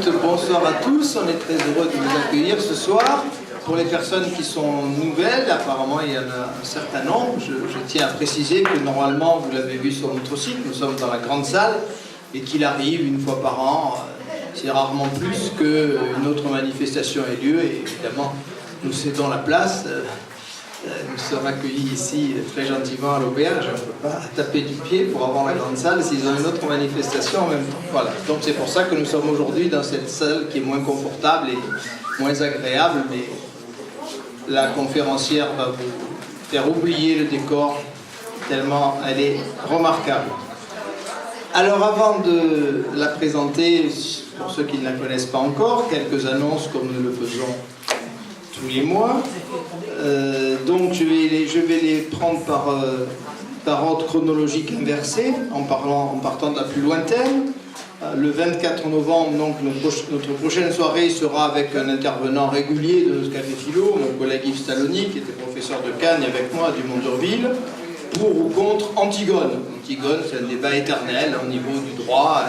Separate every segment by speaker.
Speaker 1: toutes, bonsoir à tous. On est très heureux de vous accueillir ce soir. Pour les personnes qui sont nouvelles, apparemment il y en a un certain nombre. Je tiens à préciser que normalement, vous l'avez vu sur notre site, nous sommes dans la grande salle et qu'il arrive une fois par an, c'est rarement plus qu'une autre manifestation ait lieu. Et évidemment, nous cédons la place. Nous sommes accueillis ici très gentiment à l'auberge. On ne peut pas taper du pied pour avoir la grande salle s'ils ont une autre manifestation en même temps. Voilà. Donc c'est pour ça que nous sommes aujourd'hui dans cette salle qui est moins confortable et moins agréable, mais la conférencière va vous faire oublier le décor tellement elle est remarquable. Alors avant de la présenter, pour ceux qui ne la connaissent pas encore, quelques annonces comme nous le faisons tous les mois. Donc je vais les prendre par ordre chronologique inversé, en partant de la plus lointaine. Le 24 novembre, donc, notre prochaine soirée sera avec un intervenant régulier de notre Café Philo, mon collègue Yves Stalloni, qui était professeur de Cannes avec moi du Mont-d'Urville, pour ou contre Antigone. Antigone, c'est un débat éternel au niveau du droit,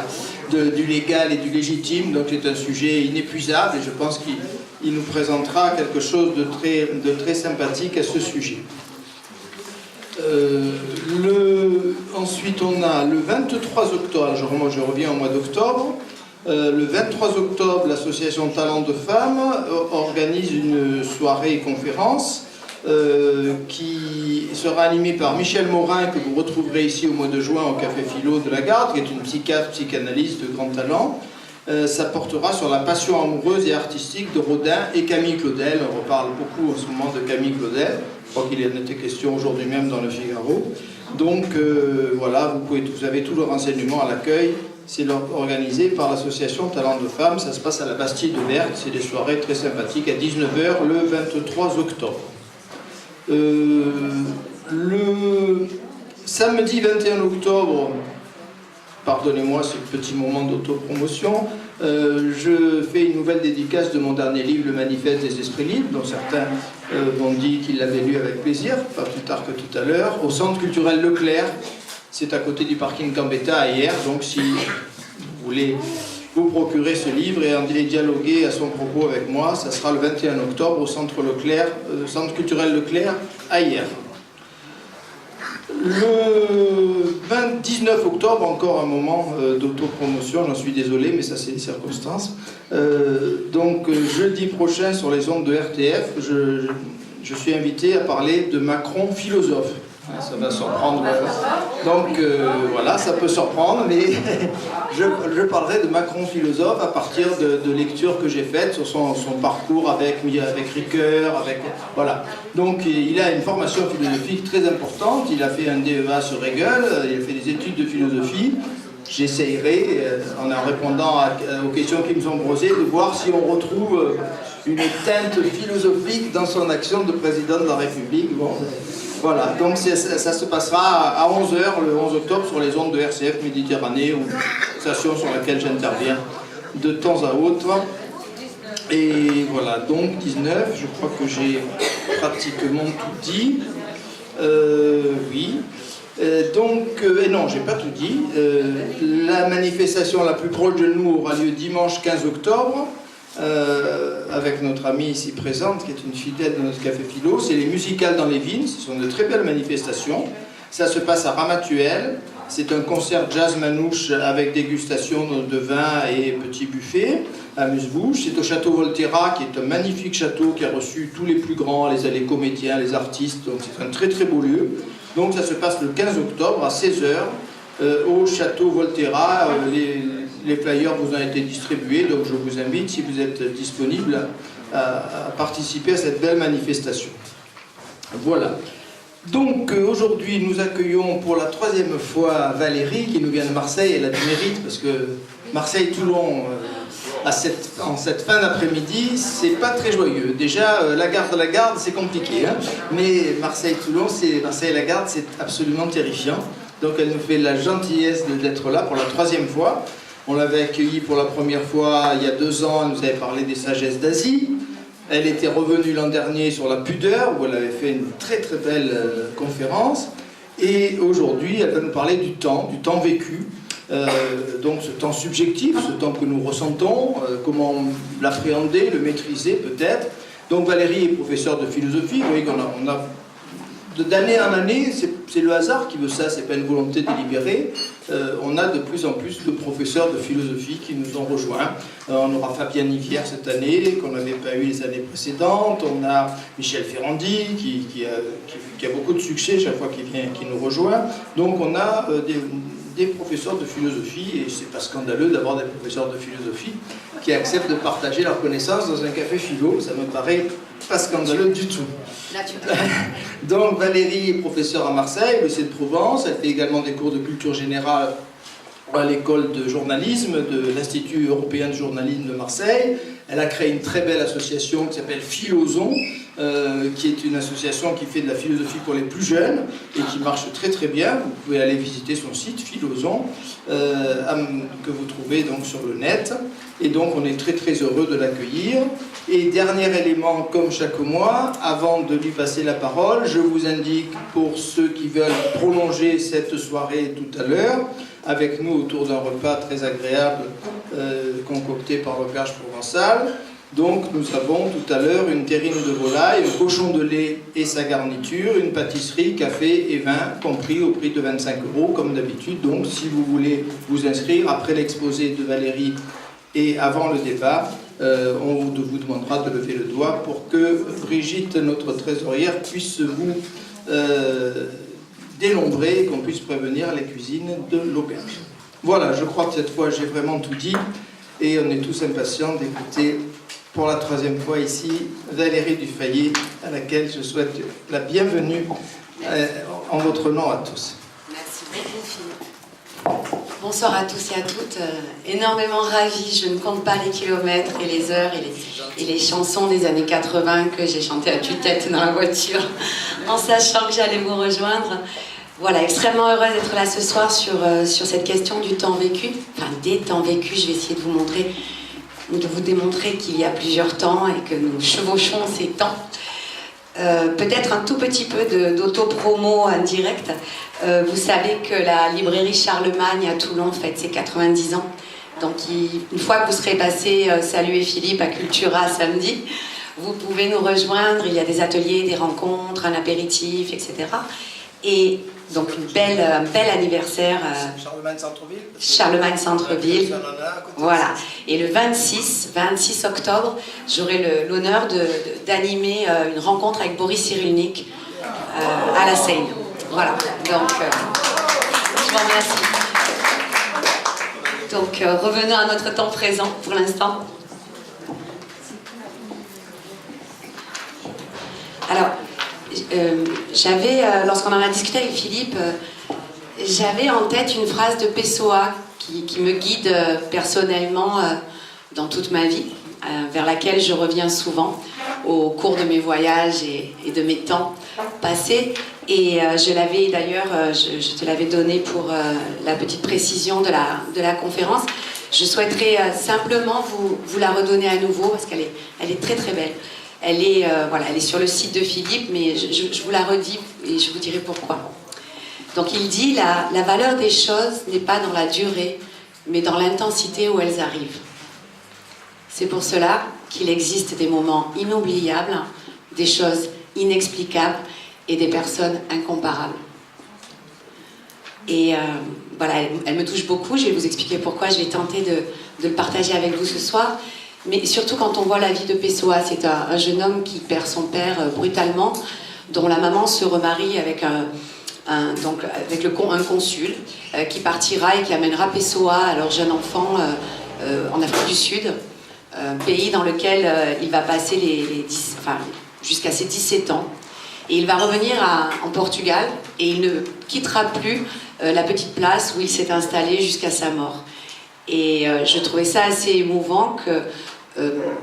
Speaker 1: du légal et du légitime, donc c'est un sujet inépuisable et je pense qu'il nous présentera quelque chose de très sympathique à ce sujet. Ensuite, on a le 23 octobre, moi je reviens au mois d'octobre. Le 23 octobre, l'association Talents de Femmes organise une soirée et conférence qui sera animée par Michel Morin, que vous retrouverez ici au mois de juin au Café Philo de la Garde, qui est une psychiatre, psychanalyste de grand talent. Ça portera sur la passion amoureuse et artistique de Rodin et Camille Claudel. On reparle beaucoup en ce moment de Camille Claudel. Je crois qu'il en était question aujourd'hui même dans le Figaro. Donc voilà, vous avez tous les renseignements à l'accueil. C'est organisé par l'association Talents de Femmes. Ça se passe à la Bastille de Berck. C'est des soirées très sympathiques à 19h le 23 octobre. Le samedi 21 octobre, pardonnez-moi ce petit moment d'autopromotion, je fais une nouvelle dédicace de mon dernier livre, Le Manifeste des Esprits Libres, dont certains m'ont dit qu'ils l'avaient lu avec plaisir, pas plus tard que tout à l'heure, au Centre culturel Leclerc. C'est à côté du parking Gambetta à Hyères, donc si vous voulez vous procurer ce livre et en dialoguer à son propos avec moi, ça sera le 21 octobre au Centre culturel Leclerc à Hyères. Le 19 octobre, encore un moment d'autopromotion, j'en suis désolé, mais ça c'est les circonstances. Donc jeudi prochain sur les ondes de RTF, je suis invité à parler de Macron philosophe. Ça va surprendre. Donc voilà, ça peut surprendre, mais je parlerai de Macron philosophe à partir de lectures que j'ai faites sur son parcours avec Ricoeur, voilà. Donc il a une formation philosophique très importante, il a fait un DEA sur Hegel, il a fait des études de philosophie. J'essayerai, en répondant aux questions qui me sont posées, de voir si on retrouve une teinte philosophique dans son action de président de la République. Bon, voilà, donc ça se passera à 11h le 11 octobre sur les ondes de RCF Méditerranée, une station sur laquelle j'interviens de temps à autre. Et voilà, donc 19, je crois que j'ai pratiquement tout dit. Oui. Non, j'ai pas tout dit. La manifestation la plus proche de nous aura lieu dimanche 15 octobre. Avec notre amie ici présente, qui est une fidèle de notre Café Philo. C'est les musicales dans les vignes, ce sont de très belles manifestations. Ça se passe à Ramatuelle. C'est un concert jazz manouche avec dégustation de vin et petit buffet, amuse-bouche. C'est au château Volterra, qui est un magnifique château qui a reçu tous les plus grands, les comédiens, les artistes. Donc c'est un très très beau lieu. Donc ça se passe le 15 octobre à 16h au château Volterra. Les flyers vous ont été distribués, donc je vous invite, si vous êtes disponible, à participer à cette belle manifestation. Voilà. Donc aujourd'hui, nous accueillons pour la 3e fois Valérie, qui nous vient de Marseille. Elle a du mérite, parce que Marseille-Toulon, en cette fin d'après-midi, c'est pas très joyeux. Déjà, la garde, c'est compliqué, hein, mais Marseille-Toulon, Marseille-la-Garde, c'est absolument terrifiant. Donc elle nous fait la gentillesse d'être là pour la 3e fois. On l'avait accueillie pour la première fois il y a 2 ans, elle nous avait parlé des sagesses d'Asie. Elle était revenue l'an dernier sur la pudeur, où elle avait fait une très très belle conférence. Et aujourd'hui, elle va nous parler du temps vécu. Donc ce temps subjectif, ce temps que nous ressentons, comment l'appréhender, le maîtriser peut-être. Donc Valérie est professeure de philosophie, vous voyez qu'on a d'année en année, c'est le hasard qui veut ça, c'est pas une volonté délibérée. On a de plus en plus de professeurs de philosophie qui nous ont rejoints. On aura Fabien Nivière cette année, qu'on n'avait pas eu les années précédentes. On a Michel Ferrandi, qui a beaucoup de succès chaque fois qu'il nous rejoint. Donc on a des professeurs de philosophie, et c'est pas scandaleux d'avoir des professeurs de philosophie qui acceptent de partager leurs connaissances dans un café philo. Ça me paraît pas scandaleux du tout. Donc Valérie est professeure à Marseille, au lycée de Provence. Elle fait également des cours de culture générale à l'école de journalisme de l'Institut européen de journalisme de Marseille. Elle a créé une très belle association qui s'appelle Philoson, qui est une association qui fait de la philosophie pour les plus jeunes et qui marche très très bien. Vous pouvez aller visiter son site Philoson, que vous trouvez donc sur le net. Et donc on est très très heureux de l'accueillir. Et dernier élément, comme chaque mois, avant de lui passer la parole, je vous indique, pour ceux qui veulent prolonger cette soirée tout à l'heure, avec nous autour d'un repas très agréable concocté par l'auberge provençale. Donc nous avons tout à l'heure une terrine de volaille, un cochon de lait et sa garniture, une pâtisserie, café et vin, compris au prix de 25 € comme d'habitude. Donc si vous voulez vous inscrire après l'exposé de Valérie et avant le débat, on vous demandera de lever le doigt pour que Brigitte, notre trésorière, puisse vous dénombrer et qu'on puisse prévenir les cuisines de l'auberge. Voilà, je crois que cette fois j'ai vraiment tout dit et on est tous impatients d'écouter pour la 3e fois ici Valérie Dufayet, à laquelle je souhaite la bienvenue en votre nom à tous.
Speaker 2: Merci beaucoup Philippe. Bonsoir à tous et à toutes. Énormément ravie, je ne compte pas les kilomètres et les heures et les chansons des années 80 que j'ai chantées à tue-tête dans la voiture en sachant que j'allais vous rejoindre. Voilà, extrêmement heureuse d'être là ce soir sur cette question du temps vécu, enfin des temps vécus. Je vais essayer de vous démontrer qu'il y a plusieurs temps et que nous chevauchons ces temps. Peut-être un tout petit peu d'auto-promo indirect. Vous savez que la librairie Charlemagne à Toulon fête ses 90 ans. Donc une fois que vous serez passé saluer Philippe à Cultura samedi, vous pouvez nous rejoindre. Il y a des ateliers, des rencontres, un apéritif, etc. Et donc un bel anniversaire.
Speaker 1: Charlemagne Centre-Ville.
Speaker 2: Charlemagne Centre-Ville. Voilà. Et le 26 octobre, j'aurai l'honneur d'animer une rencontre avec Boris Cyrulnik à la Seine. Voilà. Donc, je vous remercie. Donc, revenons à notre temps présent pour l'instant. Alors, lorsqu'on en a discuté avec Philippe, j'avais en tête une phrase de Pessoa qui me guide personnellement dans toute ma vie, vers laquelle je reviens souvent au cours de mes voyages et de mes temps passés. Et je l'avais d'ailleurs, je te l'avais donné pour la petite précision de la conférence. Je souhaiterais simplement vous la redonner à nouveau parce qu'elle est très très belle. Elle est sur le site de Philippe, mais je vous la redis et je vous dirai pourquoi. Donc il dit, la valeur des choses n'est pas dans la durée, mais dans l'intensité où elles arrivent. C'est pour cela qu'il existe des moments inoubliables, des choses inexplicables et des personnes incomparables. Et voilà, elle me touche beaucoup, je vais vous expliquer pourquoi, je vais tenter de le partager avec vous ce soir. Mais surtout quand on voit la vie de Pessoa, c'est un jeune homme qui perd son père brutalement, dont la maman se remarie avec un consul qui partira et qui amènera Pessoa, alors jeune enfant, en Afrique du Sud, pays dans lequel il va passer jusqu'à ses 17 ans. Et il va revenir en Portugal et il ne quittera plus la petite place où il s'est installé jusqu'à sa mort. Et je trouvais ça assez émouvant que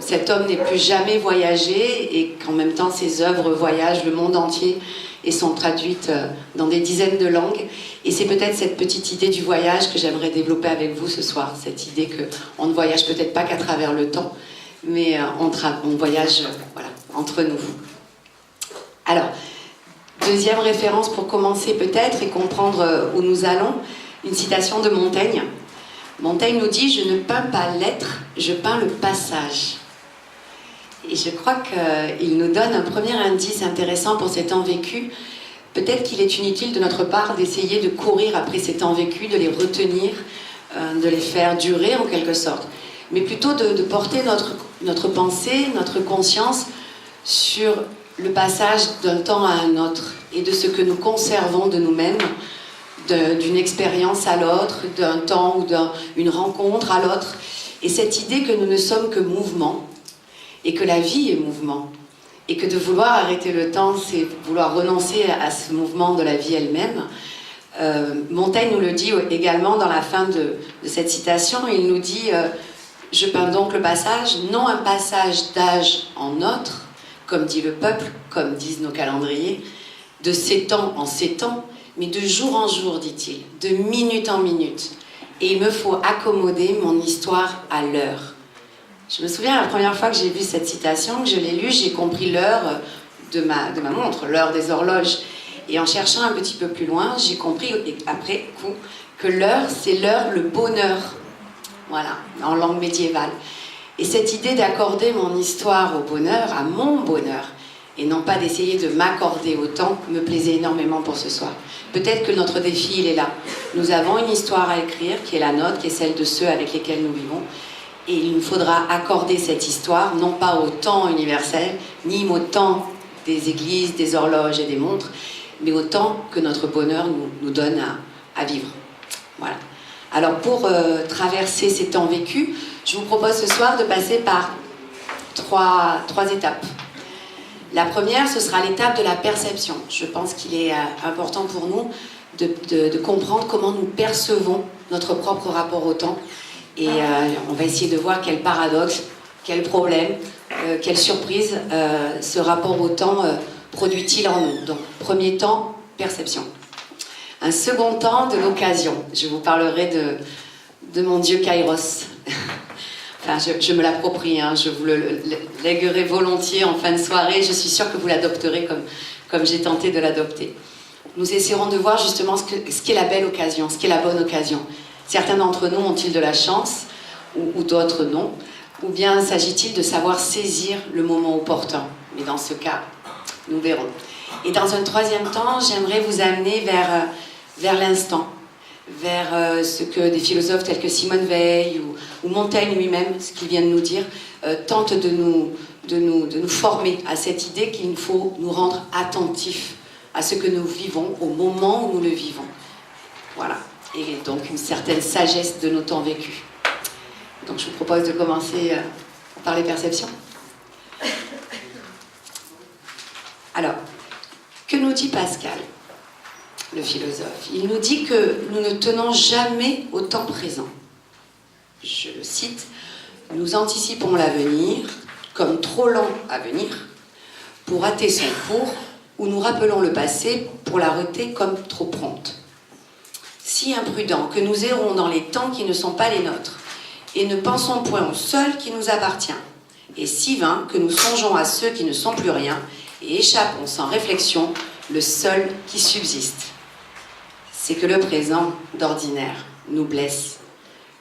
Speaker 2: cet homme n'ait plus jamais voyagé et qu'en même temps ses œuvres voyagent le monde entier et sont traduites dans des dizaines de langues. Et c'est peut-être cette petite idée du voyage que j'aimerais développer avec vous ce soir, cette idée qu'on ne voyage peut-être pas qu'à travers le temps, mais on voyage entre nous. Alors, deuxième référence pour commencer peut-être et comprendre où nous allons, une citation de Montaigne Montaigne nous dit « Je ne peins pas l'être, je peins le passage ». Et je crois qu'il nous donne un premier indice intéressant pour ces temps vécus. Peut-être qu'il est inutile de notre part d'essayer de courir après ces temps vécus, de les retenir, de les faire durer en quelque sorte, mais plutôt de porter notre pensée, notre conscience sur le passage d'un temps à un autre et de ce que nous conservons de nous-mêmes, d'une expérience à l'autre, d'un temps ou d'une rencontre à l'autre. Et cette idée que nous ne sommes que mouvement, et que la vie est mouvement, et que de vouloir arrêter le temps, c'est vouloir renoncer à ce mouvement de la vie elle-même. Montaigne nous le dit également dans la fin de cette citation. Il nous dit je peins donc le passage, non un passage d'âge en autre, comme dit le peuple, comme disent nos calendriers, de 7 ans en 7 ans, mais de jour en jour, dit-il, de minute en minute. Et il me faut accommoder mon histoire à l'heure. Je me souviens, la première fois que j'ai vu cette citation, que je l'ai lue, j'ai compris l'heure de ma montre, l'heure des horloges. Et en cherchant un petit peu plus loin, j'ai compris, après coup, que l'heure, c'est l'heure, le bonheur. Voilà, en langue médiévale. Et cette idée d'accorder mon histoire au bonheur, à mon bonheur, et non pas d'essayer de m'accorder au temps, me plaisait énormément pour ce soir. Peut-être que notre défi, il est là. Nous avons une histoire à écrire, qui est la nôtre, qui est celle de ceux avec lesquels nous vivons. Et il nous faudra accorder cette histoire, non pas au temps universel, ni au temps des églises, des horloges et des montres, mais au temps que notre bonheur nous donne à vivre. Voilà. Alors pour traverser ces temps vécus, je vous propose ce soir de passer par trois étapes. La première, ce sera l'étape de la perception. Je pense qu'il est important pour nous de comprendre comment nous percevons notre propre rapport au temps. Et on va essayer de voir quel paradoxe, quel problème, quelle surprise ce rapport au temps produit-il en nous. Donc, premier temps, perception. Un second temps, de l'occasion. Je vous parlerai de mon Dieu Kairos. Enfin, je me l'approprie, hein, je vous le lèguerai volontiers en fin de soirée. Je suis sûre que vous l'adopterez comme j'ai tenté de l'adopter. Nous essaierons de voir justement ce qu'est la belle occasion, ce qu'est la bonne occasion. Certains d'entre nous ont-ils de la chance, ou d'autres non. Ou bien s'agit-il de savoir saisir le moment opportun? Mais dans ce cas, nous verrons. Et dans un troisième temps, j'aimerais vous amener vers l'instant, vers ce que des philosophes tels que Simone Veil ou Montaigne lui-même, ce qu'il vient de nous dire, tentent de nous former à cette idée qu'il faut nous rendre attentifs à ce que nous vivons au moment où nous le vivons. Voilà. Et donc une certaine sagesse de nos temps vécus. Donc je vous propose de commencer par les perceptions. Alors, que nous dit Pascal, le philosophe? Il nous dit que nous ne tenons jamais au temps présent. Je le cite, « Nous anticipons l'avenir comme trop lent à venir pour hâter son cours, ou nous rappelons le passé pour l'arrêter comme trop prompte. Si imprudents que nous errons dans les temps qui ne sont pas les nôtres, et ne pensons point au seul qui nous appartient, et si vains que nous songeons à ceux qui ne sont plus rien, et échappons sans réflexion le seul qui subsiste. C'est que le présent, d'ordinaire, nous blesse.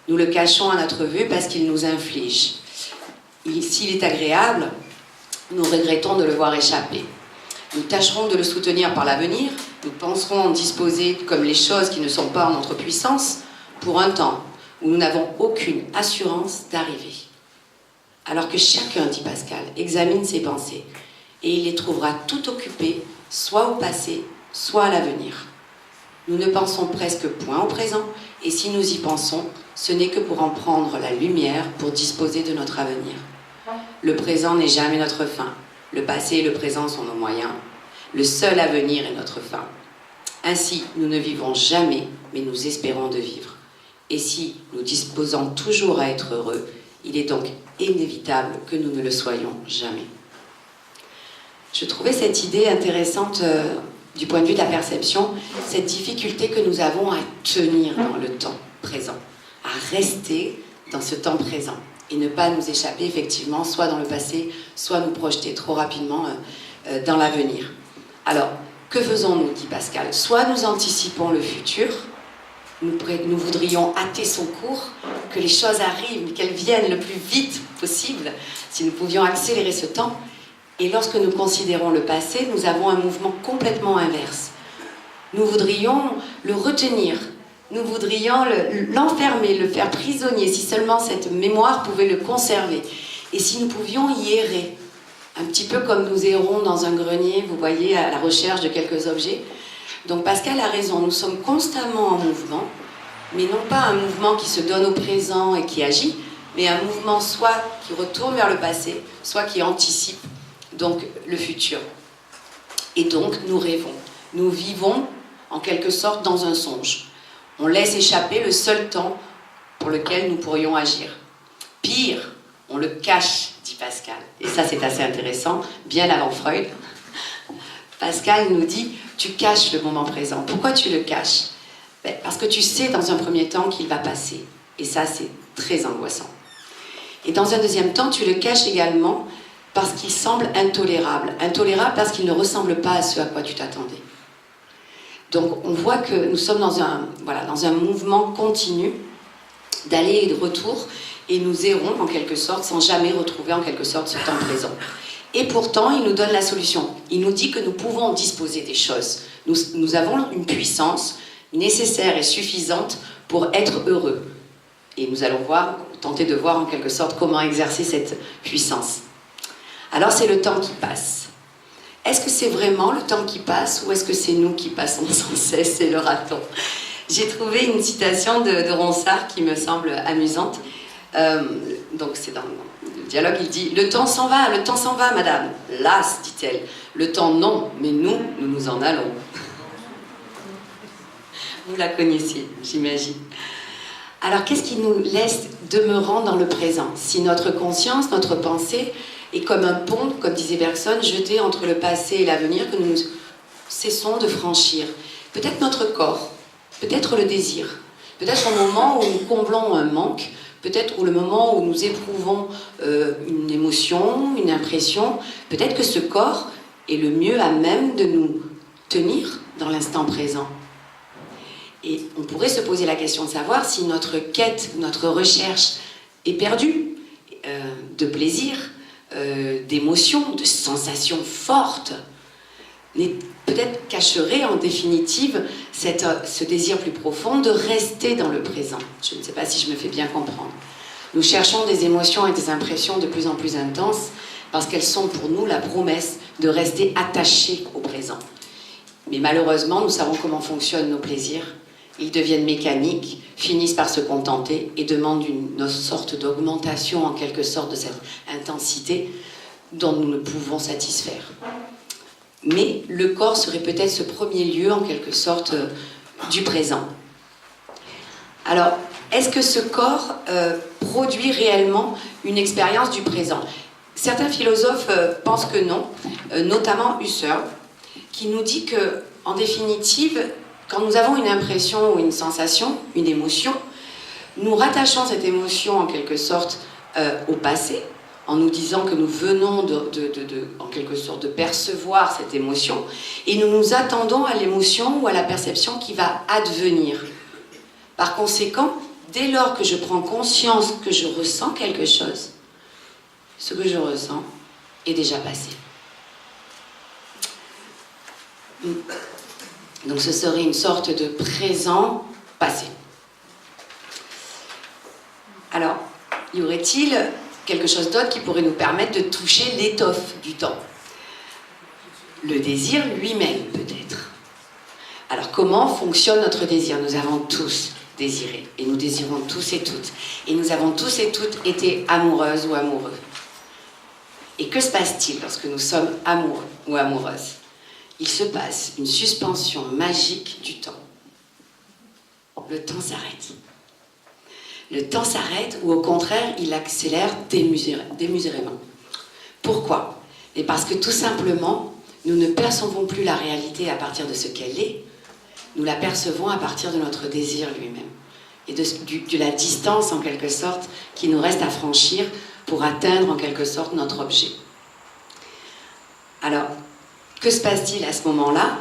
Speaker 2: Nous le cachons à notre vue parce qu'il nous inflige. S'il est agréable, nous regrettons de le voir échapper. Nous tâcherons de le soutenir par l'avenir, nous penserons en disposer comme les choses qui ne sont pas en notre puissance pour un temps où nous n'avons aucune assurance d'arriver. Alors que chacun, dit Pascal, examine ses pensées et il les trouvera tout occupées, soit au passé, soit à l'avenir. Nous ne pensons presque point au présent et si nous y pensons, ce n'est que pour en prendre la lumière pour disposer de notre avenir. Le présent n'est jamais notre fin. Le passé et le présent sont nos moyens. Le seul avenir est notre fin. Ainsi, nous ne vivons jamais, mais nous espérons de vivre. Et si nous disposons toujours à être heureux, il est donc inévitable que nous ne le soyons jamais. Je trouvais cette idée intéressante du point de vue de la perception, cette difficulté que nous avons à tenir dans le temps présent, à rester dans ce temps présent et ne pas nous échapper effectivement soit dans le passé, soit nous projeter trop rapidement dans l'avenir. Alors, que faisons-nous, dit Pascal? Soit nous anticipons le futur, nous voudrions hâter son cours, que les choses arrivent, qu'elles viennent le plus vite possible, si nous pouvions accélérer ce temps. Et lorsque nous considérons le passé, nous avons un mouvement complètement inverse. Nous voudrions le retenir, nous voudrions l'enfermer, le faire prisonnier, si seulement cette mémoire pouvait le conserver. Et si nous pouvions y errer, un petit peu comme nous errons dans un grenier, vous voyez, à la recherche de quelques objets. Donc Pascal a raison, nous sommes constamment en mouvement, mais non pas un mouvement qui se donne au présent et qui agit, mais un mouvement soit qui retourne vers le passé, soit qui anticipe donc le futur. Et donc nous rêvons, nous vivons en quelque sorte dans un songe. On laisse échapper le seul temps pour lequel nous pourrions agir. Pire, on le cache, dit Pascal. Et ça c'est assez intéressant, bien avant Freud. Pascal nous dit, tu caches le moment présent. Pourquoi tu le caches? Parce que tu sais dans un premier temps qu'il va passer. Et ça, c'est très angoissant. Et dans un deuxième temps, tu le caches également parce qu'il semble intolérable. Intolérable parce qu'il ne ressemble pas à ce à quoi tu t'attendais. Donc on voit que nous sommes dans un mouvement continu d'aller et de retour, et nous errons en quelque sorte sans jamais retrouver en quelque sorte ce temps présent. Et pourtant, il nous donne la solution. Il nous dit que nous pouvons disposer des choses. Nous avons une puissance nécessaire et suffisante pour être heureux. Et nous allons tenter de voir en quelque sorte comment exercer cette puissance. Alors c'est le temps qui passe. Est-ce que c'est vraiment le temps qui passe ou est-ce que c'est nous qui passons sans cesse et le ratons? J'ai trouvé une citation de Ronsard qui me semble amusante. Donc c'est dans le dialogue, il dit « Le temps s'en va, madame. » « Las, dit-elle. « Le temps non, mais nous nous en allons. » Vous la connaissiez, j'imagine. Alors qu'est-ce qui nous laisse demeurant dans le présent? Si notre conscience, notre pensée est comme un pont, comme disait Bergson, jeté entre le passé et l'avenir que nous cessons de franchir. Peut-être notre corps, peut-être le désir, peut-être au moment où nous comblons un manque, peut-être le moment où nous éprouvons une émotion, une impression, peut-être que ce corps est le mieux à même de nous tenir dans l'instant présent. Et on pourrait se poser la question de savoir si notre quête, notre recherche est perdue de plaisir, d'émotions, de sensations fortes, peut-être cacherait en définitive ce désir plus profond de rester dans le présent. Je ne sais pas si je me fais bien comprendre. Nous cherchons des émotions et des impressions de plus en plus intenses parce qu'elles sont pour nous la promesse de rester attachés au présent. Mais malheureusement, nous savons comment fonctionnent nos plaisirs. Ils deviennent mécaniques, finissent par se contenter et demandent une sorte d'augmentation en quelque sorte de cette intensité dont nous ne pouvons satisfaire. Mais le corps serait peut-être ce premier lieu en quelque sorte du présent. Alors, est-ce que ce corps produit réellement une expérience du présent? Certains philosophes pensent que non, notamment Husserl, qui nous dit que, en définitive, quand nous avons une impression ou une sensation, une émotion, nous rattachons cette émotion en quelque sorte au passé, en nous disant que nous venons en quelque sorte de percevoir cette émotion, et nous nous attendons à l'émotion ou à la perception qui va advenir. Par conséquent, dès lors que je prends conscience que je ressens quelque chose, ce que je ressens est déjà passé. Donc ce serait une sorte de présent passé. Alors, y aurait-il quelque chose d'autre qui pourrait nous permettre de toucher l'étoffe du temps? Le désir lui-même, peut-être. Alors, comment fonctionne notre désir? Nous avons tous désiré, et nous désirons tous et toutes. Et nous avons tous et toutes été amoureuses ou amoureux. Et que se passe-t-il lorsque nous sommes amoureux ou amoureuses? Il se passe une suspension magique du temps. Le temps s'arrête. Le temps s'arrête ou au contraire, il accélère démesurément. Pourquoi? Et parce que tout simplement, nous ne percevons plus la réalité à partir de ce qu'elle est, nous la percevons à partir de notre désir lui-même et de la distance en quelque sorte qui nous reste à franchir pour atteindre en quelque sorte notre objet. Alors, que se passe-t-il à ce moment-là?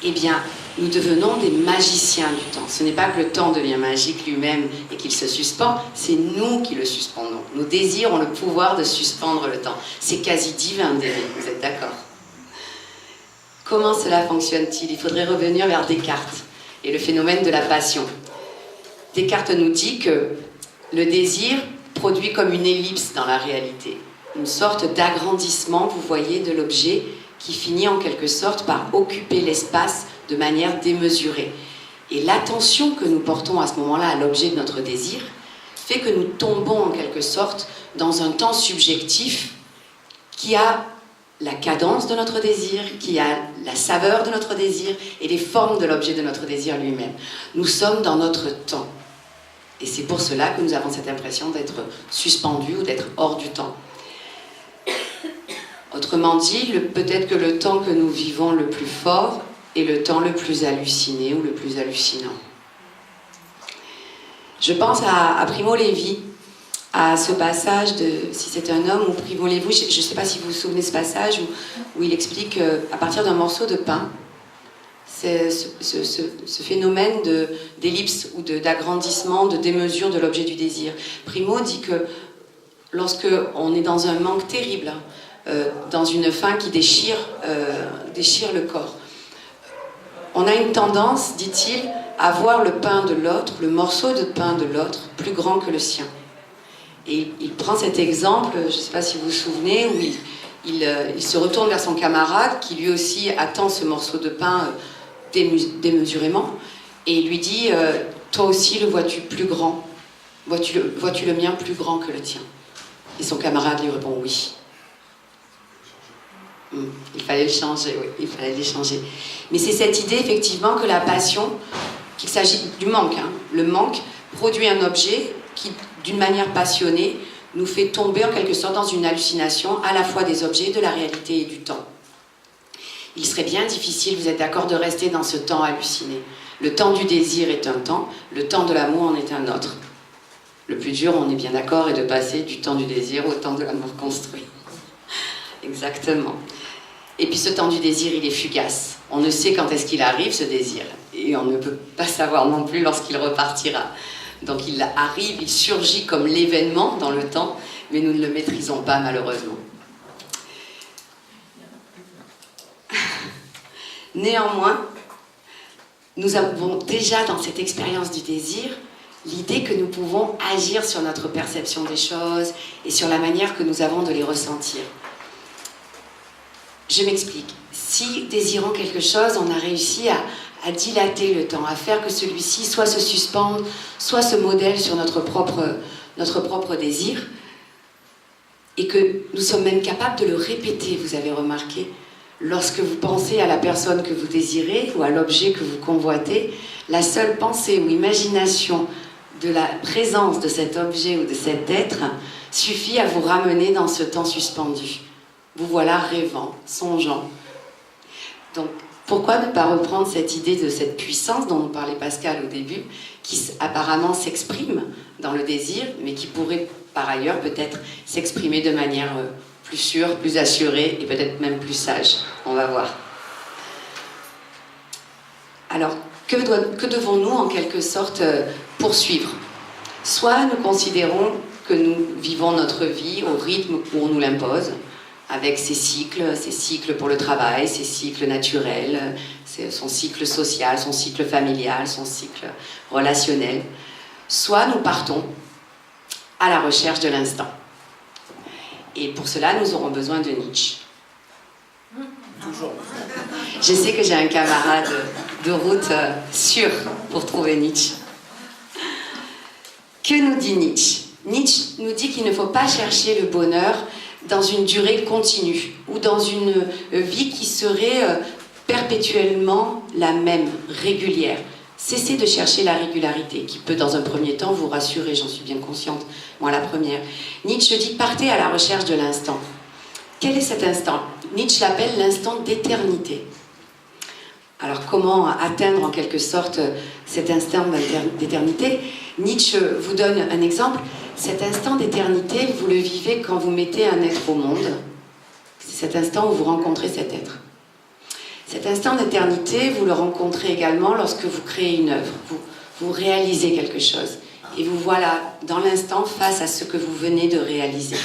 Speaker 2: eh bien, nous devenons des magiciens du temps. Ce n'est pas que le temps devient magique lui-même et qu'il se suspend, c'est nous qui le suspendons. Nos désirs ont le pouvoir de suspendre le temps. C'est quasi divin, vous êtes d'accord? Comment cela fonctionne-t-il? Il faudrait revenir vers Descartes et le phénomène de la passion. Descartes nous dit que le désir produit comme une ellipse dans la réalité, une sorte d'agrandissement, vous voyez, de l'objet qui finit en quelque sorte par occuper l'espace de manière démesurée. Et l'attention que nous portons à ce moment-là à l'objet de notre désir fait que nous tombons en quelque sorte dans un temps subjectif qui a la cadence de notre désir, qui a la saveur de notre désir et les formes de l'objet de notre désir lui-même. Nous sommes dans notre temps. Et c'est pour cela que nous avons cette impression d'être suspendus ou d'être hors du temps. Autrement dit, peut-être que le temps que nous vivons le plus fort est le temps le plus halluciné ou le plus hallucinant. Je pense à Primo Levi, à ce passage de si c'est un homme ou Primo Levi, je ne sais pas si vous vous souvenez de ce passage où il explique à partir d'un morceau de pain, c'est ce phénomène d'ellipse ou d'agrandissement, de démesure de l'objet du désir. Primo dit que lorsque on est dans un manque terrible, dans une faim qui déchire le corps, on a une tendance, dit-il, à voir le pain de l'autre, le morceau de pain de l'autre, plus grand que le sien. Et il prend cet exemple, je ne sais pas si vous vous souvenez, où il se retourne vers son camarade qui lui aussi attend ce morceau de pain démesurément, et il lui dit toi aussi le vois-tu plus grand, vois-tu le mien plus grand que le tien? Et son camarade lui répond oui. Il fallait le changer, oui, il fallait l'échanger. Mais c'est cette idée effectivement que la passion, qu'il s'agit du manque, hein. Le manque produit un objet qui, d'une manière passionnée, nous fait tomber en quelque sorte dans une hallucination à la fois des objets, de la réalité et du temps. Il serait bien difficile, vous êtes d'accord, de rester dans ce temps halluciné. Le temps du désir est un temps, le temps de l'amour en est un autre. Le plus dur, on est bien d'accord, est de passer du temps du désir au temps de l'amour construit. Exactement. Et puis ce temps du désir, il est fugace. On ne sait quand est-ce qu'il arrive, ce désir. Et on ne peut pas savoir non plus lorsqu'il repartira. Donc il arrive, il surgit comme l'événement dans le temps, mais nous ne le maîtrisons pas malheureusement. Néanmoins, nous avons déjà dans cette expérience du désir l'idée que nous pouvons agir sur notre perception des choses et sur la manière que nous avons de les ressentir. Je m'explique. Si, désirant quelque chose, on a réussi à dilater le temps, à faire que celui-ci soit se suspende, soit se modèle sur notre propre désir, et que nous sommes même capables de le répéter, vous avez remarqué, lorsque vous pensez à la personne que vous désirez ou à l'objet que vous convoitez, la seule pensée ou imagination de la présence de cet objet ou de cet être suffit à vous ramener dans ce temps suspendu. Vous voilà rêvant, songeant. Donc, pourquoi ne pas reprendre cette idée de cette puissance dont nous parlait Pascal au début, qui apparemment s'exprime dans le désir, mais qui pourrait par ailleurs peut-être s'exprimer de manière plus sûre, plus assurée et peut-être même plus sage. On va voir. Alors, que devons-nous en quelque sorte poursuivre? Soit nous considérons que nous vivons notre vie au rythme où on nous l'impose, avec ses cycles pour le travail, ses cycles naturels, son cycle social, son cycle familial, son cycle relationnel. Soit nous partons à la recherche de l'instant. Et pour cela, nous aurons besoin de Nietzsche. Toujours. Je sais que j'ai un camarade de route sûr pour trouver Nietzsche. Que nous dit Nietzsche? Nietzsche nous dit qu'il ne faut pas chercher le bonheur dans une durée continue ou dans une vie qui serait perpétuellement la même, régulière. Cessez de chercher la régularité, qui peut dans un premier temps vous rassurer, j'en suis bien consciente, moi la première. Nietzsche dit partez à la recherche de l'instant. Quel est cet instant? Nietzsche l'appelle l'instant d'éternité. Alors comment atteindre en quelque sorte cet instant d'éternité? Nietzsche vous donne un exemple. Cet instant d'éternité, vous le vivez quand vous mettez un être au monde. C'est cet instant où vous rencontrez cet être. Cet instant d'éternité, vous le rencontrez également lorsque vous créez une œuvre, vous réalisez quelque chose. Et vous voilà dans l'instant face à ce que vous venez de réaliser.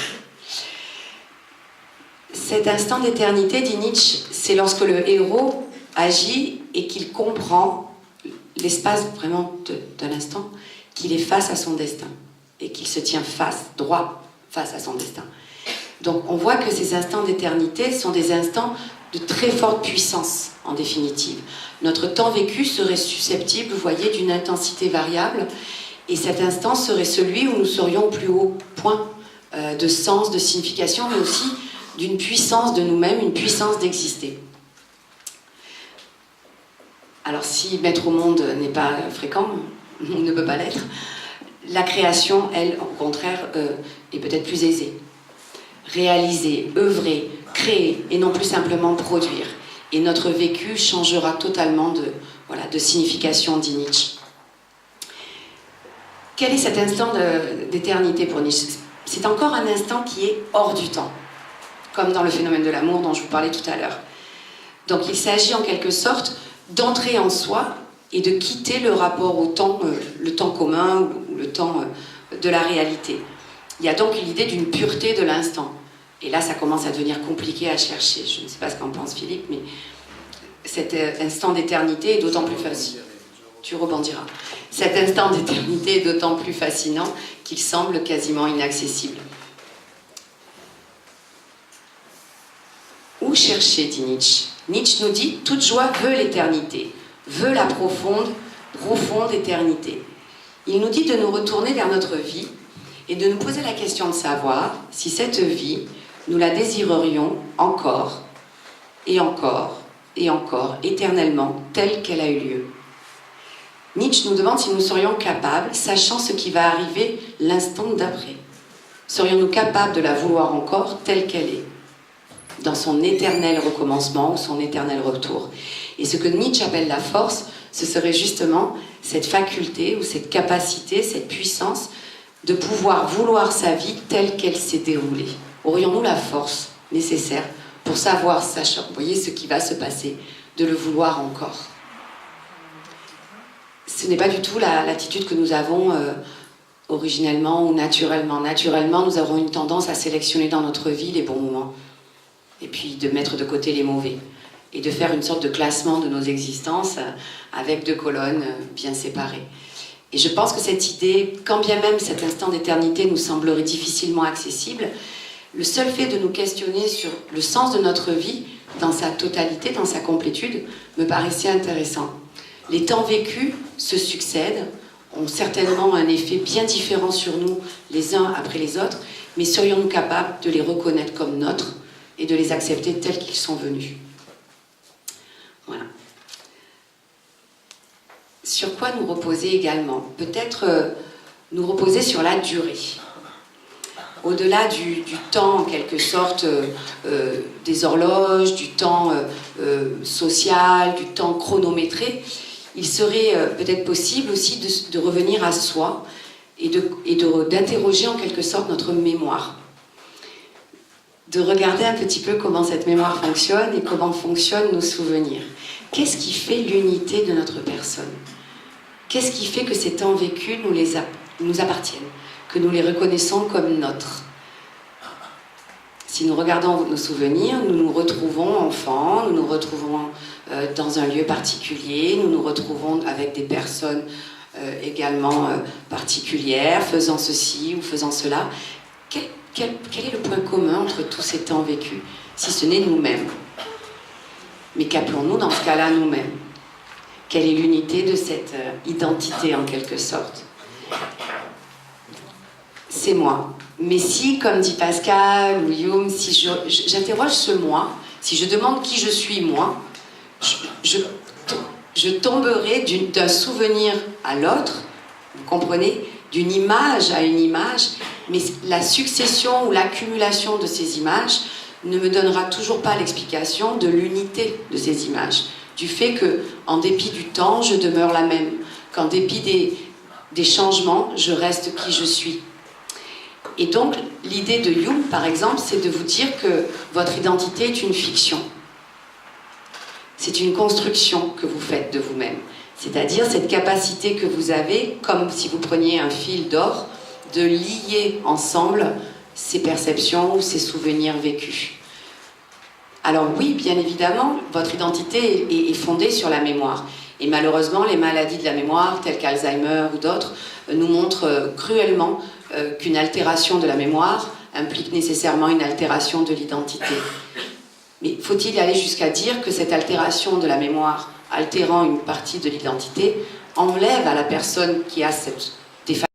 Speaker 2: Cet instant d'éternité, dit Nietzsche, c'est lorsque le héros agit et qu'il comprend l'espace vraiment d'un instant, qu'il est face à son destin et qu'il se tient droit face à son destin. Donc on voit que ces instants d'éternité sont des instants de très forte puissance, en définitive. Notre temps vécu serait susceptible, vous voyez, d'une intensité variable, et cet instant serait celui où nous serions au plus haut point de sens, de signification, mais aussi d'une puissance de nous-mêmes, une puissance d'exister. Alors si mettre au monde n'est pas fréquent, ne peut pas l'être, la création, elle, au contraire, est peut-être plus aisée. Réaliser, œuvrer, créer, et non plus simplement produire. Et notre vécu changera totalement de signification, dit Nietzsche. Quel est cet instant d'éternité pour Nietzsche? C'est encore un instant qui est hors du temps, comme dans le phénomène de l'amour dont je vous parlais tout à l'heure. Donc il s'agit en quelque sorte d'entrer en soi et de quitter le rapport au temps, le temps commun ou le temps de la réalité. Il y a donc l'idée d'une pureté de l'instant. Et là, ça commence à devenir compliqué à chercher. Je ne sais pas ce qu'en pense Philippe, mais cet instant d'éternité est d'autant plus facile. Tu rebondiras. Cet instant d'éternité est d'autant plus fascinant qu'il semble quasiment inaccessible. Où chercher, dit Nietzsche? Nietzsche nous dit « Toute joie veut l'éternité, veut la profonde éternité ». Il nous dit de nous retourner vers notre vie et de nous poser la question de savoir si cette vie, nous la désirerions encore, et encore, et encore, éternellement, telle qu'elle a eu lieu. Nietzsche nous demande si nous serions capables, sachant ce qui va arriver l'instant d'après. Serions-nous capables de la vouloir encore telle qu'elle est, dans son éternel recommencement ou son éternel retour. Et ce que Nietzsche appelle la force, ce serait justement cette faculté ou cette capacité, cette puissance de pouvoir vouloir sa vie telle qu'elle s'est déroulée. Aurions-nous la force nécessaire pour savoir, sachant, vous voyez, ce qui va se passer, de le vouloir encore? Ce n'est pas du tout l'attitude que nous avons originellement ou naturellement. Naturellement, nous avons une tendance à sélectionner dans notre vie les bons moments et puis de mettre de côté les mauvais et de faire une sorte de classement de nos existences avec deux colonnes bien séparées. Et je pense que cette idée, quand bien même cet instant d'éternité nous semblerait difficilement accessible, le seul fait de nous questionner sur le sens de notre vie, dans sa totalité, dans sa complétude, me paraissait intéressant. Les temps vécus se succèdent, ont certainement un effet bien différent sur nous les uns après les autres, mais serions-nous capables de les reconnaître comme nôtres et de les accepter tels qu'ils sont venus? Voilà. Sur quoi nous reposer également? Peut-être nous reposer sur la durée. Au-delà du temps, en quelque sorte, des horloges, du temps social, du temps chronométré, il serait peut-être possible aussi de revenir à soi et d'interroger en quelque sorte notre mémoire. De regarder un petit peu comment cette mémoire fonctionne et comment fonctionnent nos souvenirs. Qu'est-ce qui fait l'unité de notre personne? Qu'est-ce qui fait que ces temps vécus nous appartiennent, que nous les reconnaissons comme nôtres? Si nous regardons nos souvenirs, nous nous retrouvons enfants, nous nous retrouvons dans un lieu particulier, nous nous retrouvons avec des personnes également particulières, faisant ceci ou faisant cela. Quel est le point commun entre tous ces temps vécus, si ce n'est nous-mêmes? Mais qu'appelons-nous dans ce cas-là nous-mêmes? Quelle est l'unité de cette identité en quelque sorte? C'est moi. Mais si, comme dit Pascal ou Hume, si j'interroge ce moi, si je demande qui je suis moi, je tomberai d'un souvenir à l'autre, vous comprenez, d'une image à une image, mais la succession ou l'accumulation de ces images ne me donnera toujours pas l'explication de l'unité de ces images, du fait que, en dépit du temps, je demeure la même, qu'en dépit des changements, je reste qui je suis. Et donc, l'idée de Hume, par exemple, c'est de vous dire que votre identité est une fiction. C'est une construction que vous faites de vous-même. C'est-à-dire cette capacité que vous avez, comme si vous preniez un fil d'or, de lier ensemble ces perceptions ou ces souvenirs vécus. Alors oui, bien évidemment, votre identité est fondée sur la mémoire. Et malheureusement, les maladies de la mémoire, telles qu'Alzheimer ou d'autres, nous montrent cruellement qu'une altération de la mémoire implique nécessairement une altération de l'identité. Mais faut-il aller jusqu'à dire que cette altération de la mémoire, altérant une partie de l'identité, enlève à la personne qui a cette défaillance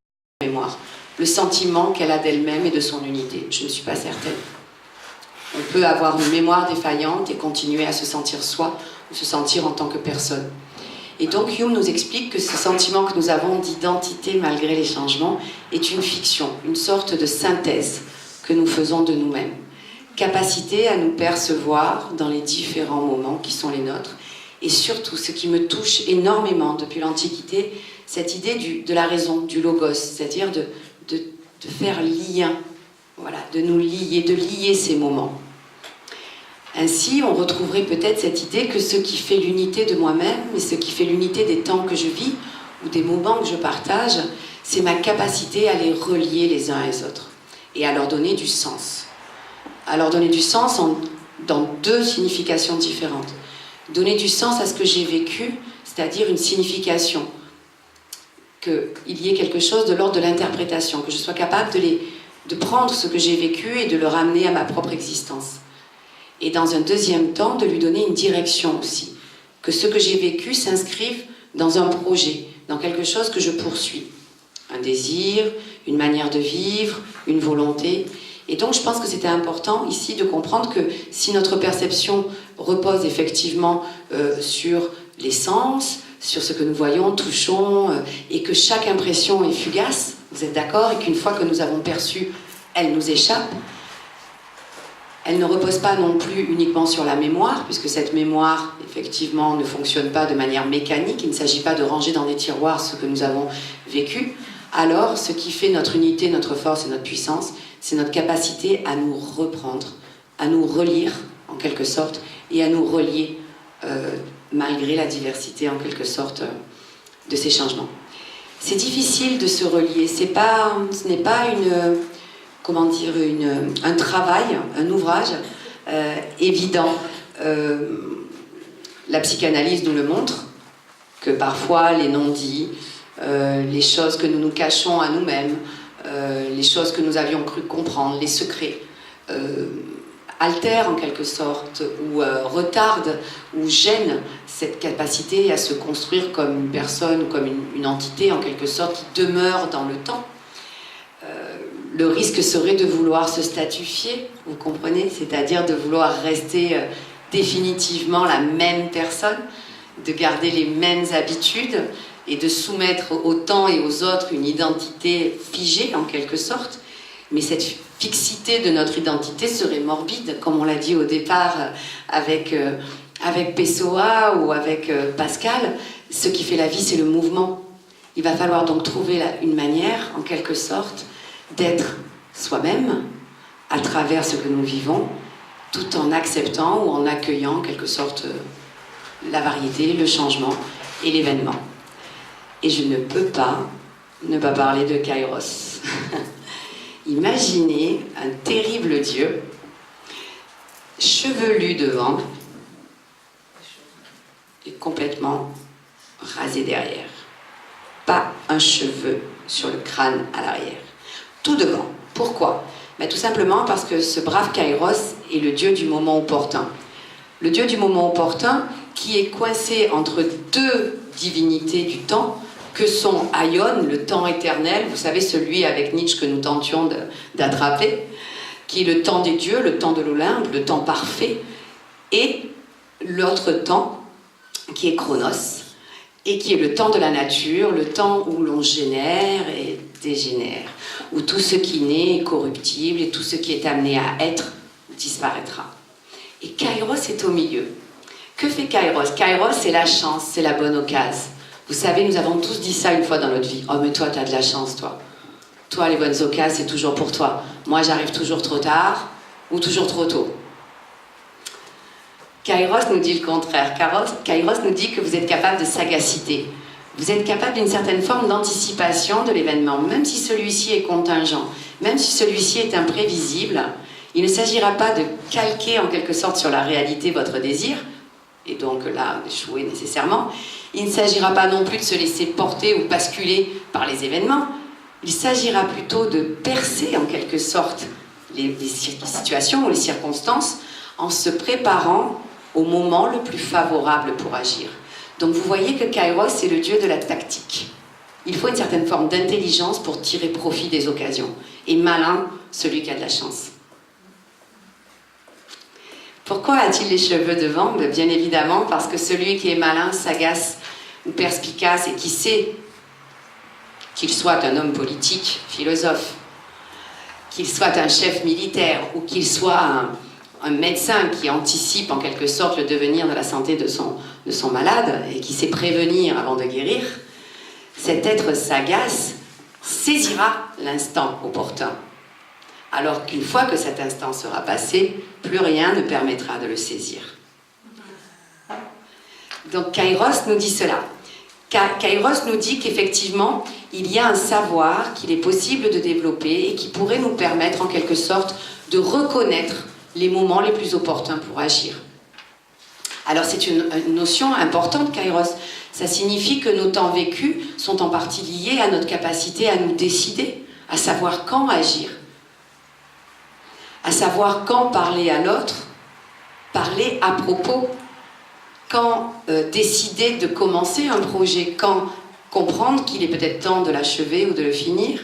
Speaker 2: de mémoire le sentiment qu'elle a d'elle-même et de son unité? Je ne suis pas certaine. On peut avoir une mémoire défaillante et continuer à se sentir soi, ou se sentir en tant que personne. Et donc Hume nous explique que ce sentiment que nous avons d'identité malgré les changements est une fiction, une sorte de synthèse que nous faisons de nous-mêmes. Capacité à nous percevoir dans les différents moments qui sont les nôtres. Et surtout, ce qui me touche énormément depuis l'Antiquité, cette idée de la raison, du logos, c'est-à-dire de faire lien, voilà, de nous lier, de lier ces moments. Ainsi, on retrouverait peut-être cette idée que ce qui fait l'unité de moi-même et ce qui fait l'unité des temps que je vis ou des moments que je partage, c'est ma capacité à les relier les uns les autres et à leur donner du sens. À leur donner du sens dans deux significations différentes. Donner du sens à ce que j'ai vécu, c'est-à-dire une signification, qu'il y ait quelque chose de l'ordre de l'interprétation, que je sois capable de prendre ce que j'ai vécu et de le ramener à ma propre existence. Et dans un deuxième temps, de lui donner une direction aussi. Que ce que j'ai vécu s'inscrive dans un projet, dans quelque chose que je poursuis. Un désir, une manière de vivre, une volonté. Et donc je pense que c'était important ici de comprendre que si notre perception repose effectivement sur les sens, sur ce que nous voyons, touchons, et que chaque impression est fugace, vous êtes d'accord, et qu'une fois que nous avons perçu, elle nous échappe, elle ne repose pas non plus uniquement sur la mémoire, puisque cette mémoire, effectivement, ne fonctionne pas de manière mécanique. Il ne s'agit pas de ranger dans des tiroirs ce que nous avons vécu. Alors, ce qui fait notre unité, notre force et notre puissance, c'est notre capacité à nous reprendre, à nous relire, en quelque sorte, et à nous relier, malgré la diversité, en quelque sorte, de ces changements. C'est difficile de se relier. Ce n'est pas un travail, un ouvrage évident. La psychanalyse nous le montre, que parfois les non-dits, les choses que nous nous cachons à nous-mêmes, les choses que nous avions cru comprendre, les secrets, altèrent en quelque sorte, ou retardent, ou gênent cette capacité à se construire comme une personne, comme une entité en quelque sorte qui demeure dans le temps. Le risque serait de vouloir se statifier, vous comprenez? C'est-à-dire de vouloir rester définitivement la même personne, de garder les mêmes habitudes et de soumettre au temps et aux autres une identité figée en quelque sorte. Mais cette fixité de notre identité serait morbide, comme on l'a dit au départ avec Pessoa ou avec Pascal. Ce qui fait la vie, c'est le mouvement. Il va falloir donc trouver une manière, en quelque sorte, d'être soi-même à travers ce que nous vivons, tout en acceptant ou en accueillant en quelque sorte la variété, le changement et l'événement. Et je ne peux pas ne pas parler de Kairos. Imaginez un terrible dieu, chevelu devant et complètement rasé derrière. Pas un cheveu sur le crâne à l'arrière. Tout devant. Pourquoi? Tout simplement parce que ce brave Kairos est le dieu du moment opportun. Le dieu du moment opportun qui est coincé entre deux divinités du temps que sont Aion, le temps éternel, vous savez, celui avec Nietzsche que nous tentions d'attraper, qui est le temps des dieux, le temps de l'Olympe, le temps parfait, et l'autre temps qui est Chronos, et qui est le temps de la nature, le temps où l'on génère et dégénère, où tout ce qui naît est corruptible et tout ce qui est amené à être disparaîtra. Et Kairos est au milieu. Que fait Kairos? Kairos, c'est la chance, c'est la bonne occasion. Vous savez, nous avons tous dit ça une fois dans notre vie. Oh, mais toi, t'as de la chance, toi. Toi, les bonnes occasions, c'est toujours pour toi. Moi, j'arrive toujours trop tard ou toujours trop tôt. Kairos nous dit le contraire. Kairos nous dit que vous êtes capable de sagacité. Vous êtes capable d'une certaine forme d'anticipation de l'événement, même si celui-ci est contingent, même si celui-ci est imprévisible. Il ne s'agira pas de calquer en quelque sorte sur la réalité votre désir, et donc là, d'échouer nécessairement. Il ne s'agira pas non plus de se laisser porter ou basculer par les événements. Il s'agira plutôt de percer en quelque sorte les situations ou les circonstances en se préparant au moment le plus favorable pour agir. Donc vous voyez que Kairos, c'est le dieu de la tactique. Il faut une certaine forme d'intelligence pour tirer profit des occasions. Et malin, celui qui a de la chance. Pourquoi a-t-il les cheveux devant? Bien évidemment parce que celui qui est malin, sagace ou perspicace et qui sait qu'il soit un homme politique, philosophe, qu'il soit un chef militaire ou qu'il soit un médecin qui anticipe en quelque sorte le devenir de la santé de son malade et qui sait prévenir avant de guérir, cet être sagace saisira l'instant opportun. Alors qu'une fois que cet instant sera passé, plus rien ne permettra de le saisir. Donc Kairos nous dit cela. Kairos nous dit qu'effectivement, il y a un savoir qu'il est possible de développer et qui pourrait nous permettre en quelque sorte de reconnaître les moments les plus opportuns pour agir. Alors c'est une notion importante, Kairos. Ça signifie que nos temps vécus sont en partie liés à notre capacité à nous décider, à savoir quand agir, à savoir quand parler à l'autre, parler à propos, quand décider de commencer un projet, quand comprendre qu'il est peut-être temps de l'achever ou de le finir.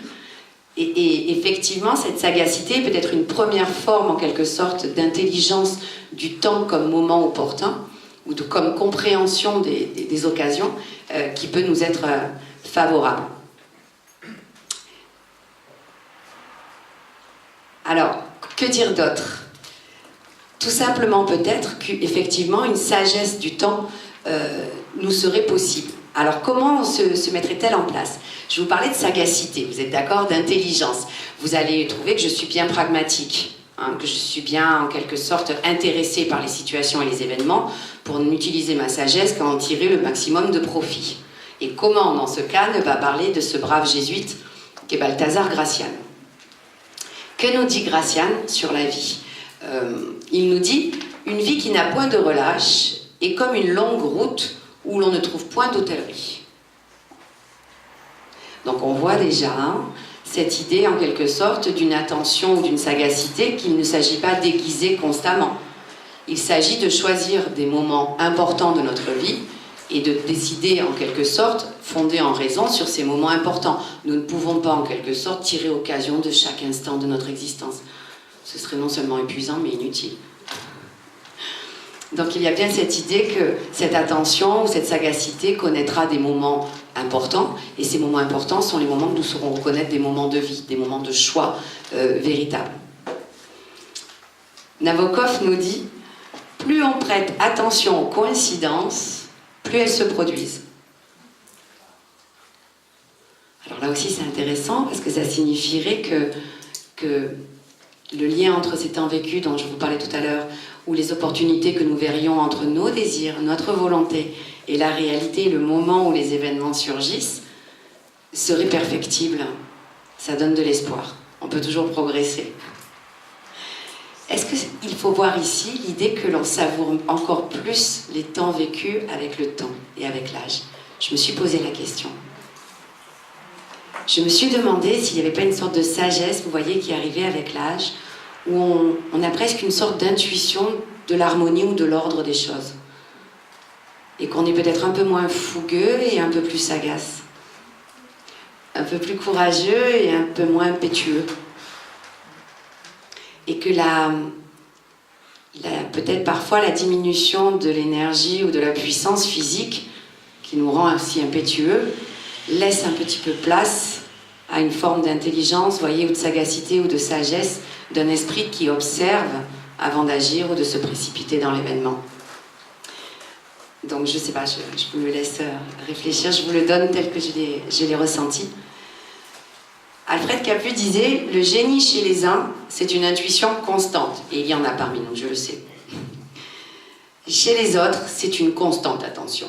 Speaker 2: Et effectivement, cette sagacité peut être une première forme, en quelque sorte, d'intelligence du temps comme moment opportun, ou comme compréhension des occasions, qui peut nous être favorable. Alors, que dire d'autre? Tout simplement peut-être qu'effectivement, une sagesse du temps nous serait possible. Alors, comment se mettrait-elle en place? Je vous parlais de sagacité, vous êtes d'accord, d'intelligence. Vous allez trouver que je suis bien pragmatique, hein, que je suis bien, en quelque sorte, intéressée par les situations et les événements pour n'utiliser ma sagesse qu'à en tirer le maximum de profit. Et comment, dans ce cas, ne pas parler de ce brave jésuite qu'est Balthazar Gracian? Que nous dit Gracian sur la vie? Il nous dit « Une vie qui n'a point de relâche est comme une longue route où l'on ne trouve point d'hôtellerie. » Donc on voit déjà cette idée en quelque sorte d'une attention ou d'une sagacité qu'il ne s'agit pas d'aiguiser constamment. Il s'agit de choisir des moments importants de notre vie et de décider en quelque sorte, fondé en raison, sur ces moments importants. Nous ne pouvons pas en quelque sorte tirer occasion de chaque instant de notre existence. Ce serait non seulement épuisant mais inutile. Donc il y a bien cette idée que cette attention ou cette sagacité connaîtra des moments importants, et ces moments importants sont les moments que nous saurons reconnaître des moments de vie, des moments de choix véritables. Nabokov nous dit « Plus on prête attention aux coïncidences, plus elles se produisent. » Alors là aussi c'est intéressant parce que ça signifierait que le lien entre ces temps vécus dont je vous parlais tout à l'heure, ou les opportunités que nous verrions entre nos désirs, notre volonté et la réalité, le moment où les événements surgissent, serait perfectible. Ça donne de l'espoir. On peut toujours progresser. Est-ce qu'il faut voir ici l'idée que l'on savoure encore plus les temps vécus avec le temps et avec l'âge? Je me suis posé la question. Je me suis demandé s'il n'y avait pas une sorte de sagesse, vous voyez, qui arrivait avec l'âge, où on a presque une sorte d'intuition de l'harmonie ou de l'ordre des choses. Et qu'on est peut-être un peu moins fougueux et un peu plus sagace. Un peu plus courageux et un peu moins impétueux. Et que peut-être parfois la diminution de l'énergie ou de la puissance physique, qui nous rend ainsi impétueux, laisse un petit peu place à une forme d'intelligence, voyez, ou de sagacité ou de sagesse d'un esprit qui observe avant d'agir ou de se précipiter dans l'événement. Donc je ne sais pas, je me laisse réfléchir, je vous le donne tel que je l'ai ressenti. Alfred Capu disait « Le génie chez les uns, c'est une intuition constante. » Et il y en a parmi nous, je le sais. Chez les autres, c'est une constante attention.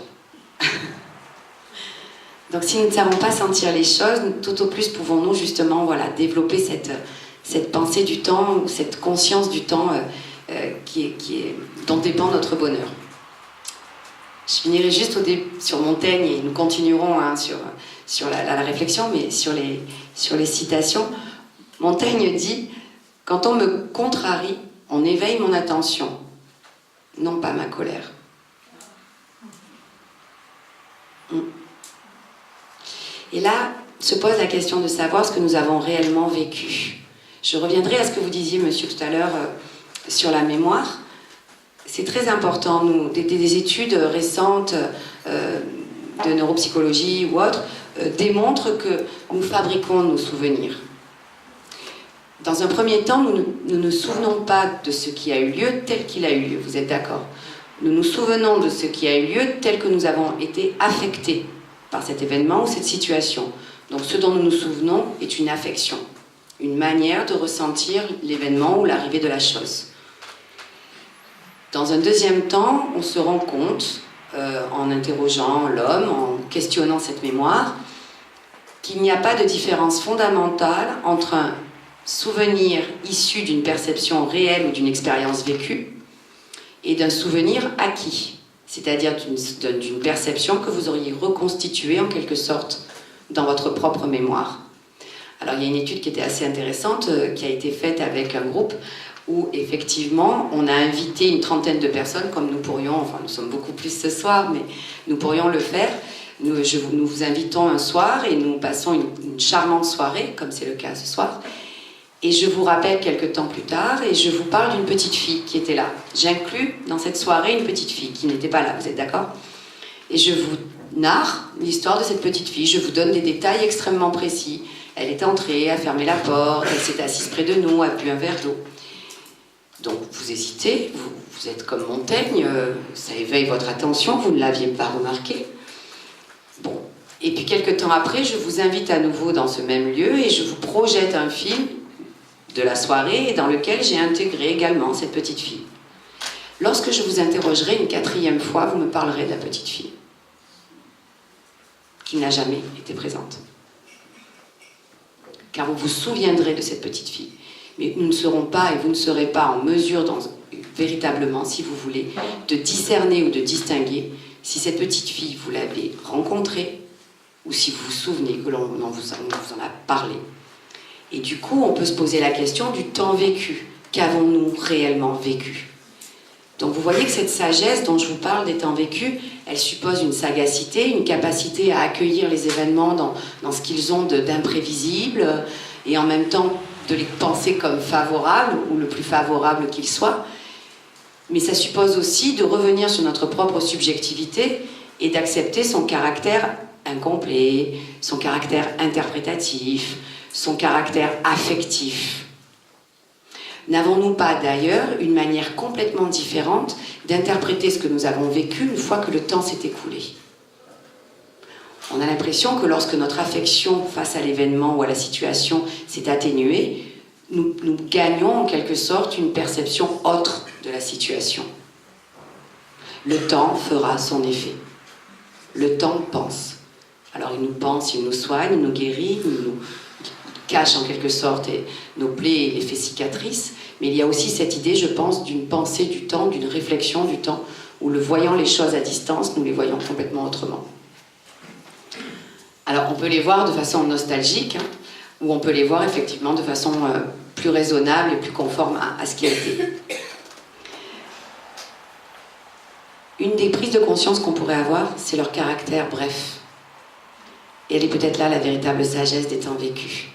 Speaker 2: Donc si nous ne savons pas sentir les choses, tout au plus pouvons-nous justement développer cette pensée du temps, ou cette conscience du temps dont dépend notre bonheur. Je finirai juste sur Montaigne et nous continuerons sur la réflexion, mais sur les citations. Montaigne dit « Quand on me contrarie, on éveille mon attention, non pas ma colère. » Et là, se pose la question de savoir ce que nous avons réellement vécu. Je reviendrai à ce que vous disiez, monsieur, tout à l'heure, sur la mémoire. C'est très important. Des études récentes de neuropsychologie ou autres démontrent que nous fabriquons nos souvenirs. Dans un premier temps, nous ne nous souvenons pas de ce qui a eu lieu tel qu'il a eu lieu. Vous êtes d'accord? Nous nous souvenons de ce qui a eu lieu tel que nous avons été affectés par cet événement ou cette situation. Donc ce dont nous nous souvenons est une affection, une manière de ressentir l'événement ou l'arrivée de la chose. Dans un deuxième temps, on se rend compte, en interrogeant l'homme, en questionnant cette mémoire, qu'il n'y a pas de différence fondamentale entre un souvenir issu d'une perception réelle ou d'une expérience vécue et d'un souvenir acquis, c'est-à-dire d'une perception que vous auriez reconstituée en quelque sorte dans votre propre mémoire. Alors il y a une étude qui était assez intéressante qui a été faite avec un groupe où effectivement on a invité une trentaine de personnes, comme nous sommes beaucoup plus ce soir, mais nous pourrions le faire. Nous vous invitons un soir et nous passons une charmante soirée, comme c'est le cas ce soir. Et je vous rappelle quelques temps plus tard et je vous parle d'une petite fille qui était là. J'inclus dans cette soirée une petite fille qui n'était pas là, vous êtes d'accord? Et je vous narre l'histoire de cette petite fille, je vous donne des détails extrêmement précis. Elle est entrée, a fermé la porte, elle s'est assise près de nous, a bu un verre d'eau. Donc vous hésitez, vous êtes comme Montaigne, ça éveille votre attention, vous ne l'aviez pas remarqué. Bon, et puis quelques temps après, je vous invite à nouveau dans ce même lieu et je vous projette un film de la soirée dans lequel j'ai intégré également cette petite fille. Lorsque je vous interrogerai une quatrième fois, vous me parlerez de la petite fille qui n'a jamais été présente. Car vous vous souviendrez de cette petite fille. Mais nous ne serons pas et vous ne serez pas en mesure véritablement, si vous voulez, de discerner ou de distinguer si cette petite fille, vous l'avez rencontrée ou si vous vous souvenez que l'on vous en a parlé. Et du coup, on peut se poser la question du temps vécu. Qu'avons-nous réellement vécu? Donc vous voyez que cette sagesse dont je vous parle des temps vécus, elle suppose une sagacité, une capacité à accueillir les événements dans ce qu'ils ont d'imprévisible et en même temps de les penser comme favorables ou le plus favorable qu'ils soient. Mais ça suppose aussi de revenir sur notre propre subjectivité et d'accepter son caractère incomplet, son caractère interprétatif, son caractère affectif. N'avons-nous pas d'ailleurs une manière complètement différente d'interpréter ce que nous avons vécu une fois que le temps s'est écoulé? On a l'impression que lorsque notre affection face à l'événement ou à la situation s'est atténuée, nous gagnons en quelque sorte une perception autre de la situation. Le temps fera son effet. Le temps pense. Alors il nous pense, il nous soigne, il nous guérit, il nous cache en quelque sorte nos plaies et les fait cicatrices, mais il y a aussi cette idée, je pense, d'une pensée du temps, d'une réflexion du temps, où le voyant les choses à distance, nous les voyons complètement autrement. Alors on peut les voir de façon nostalgique, ou on peut les voir effectivement de façon plus raisonnable et plus conforme à ce qui a été. Une des prises de conscience qu'on pourrait avoir, c'est leur caractère bref. Et elle est peut-être là la véritable sagesse des temps vécus.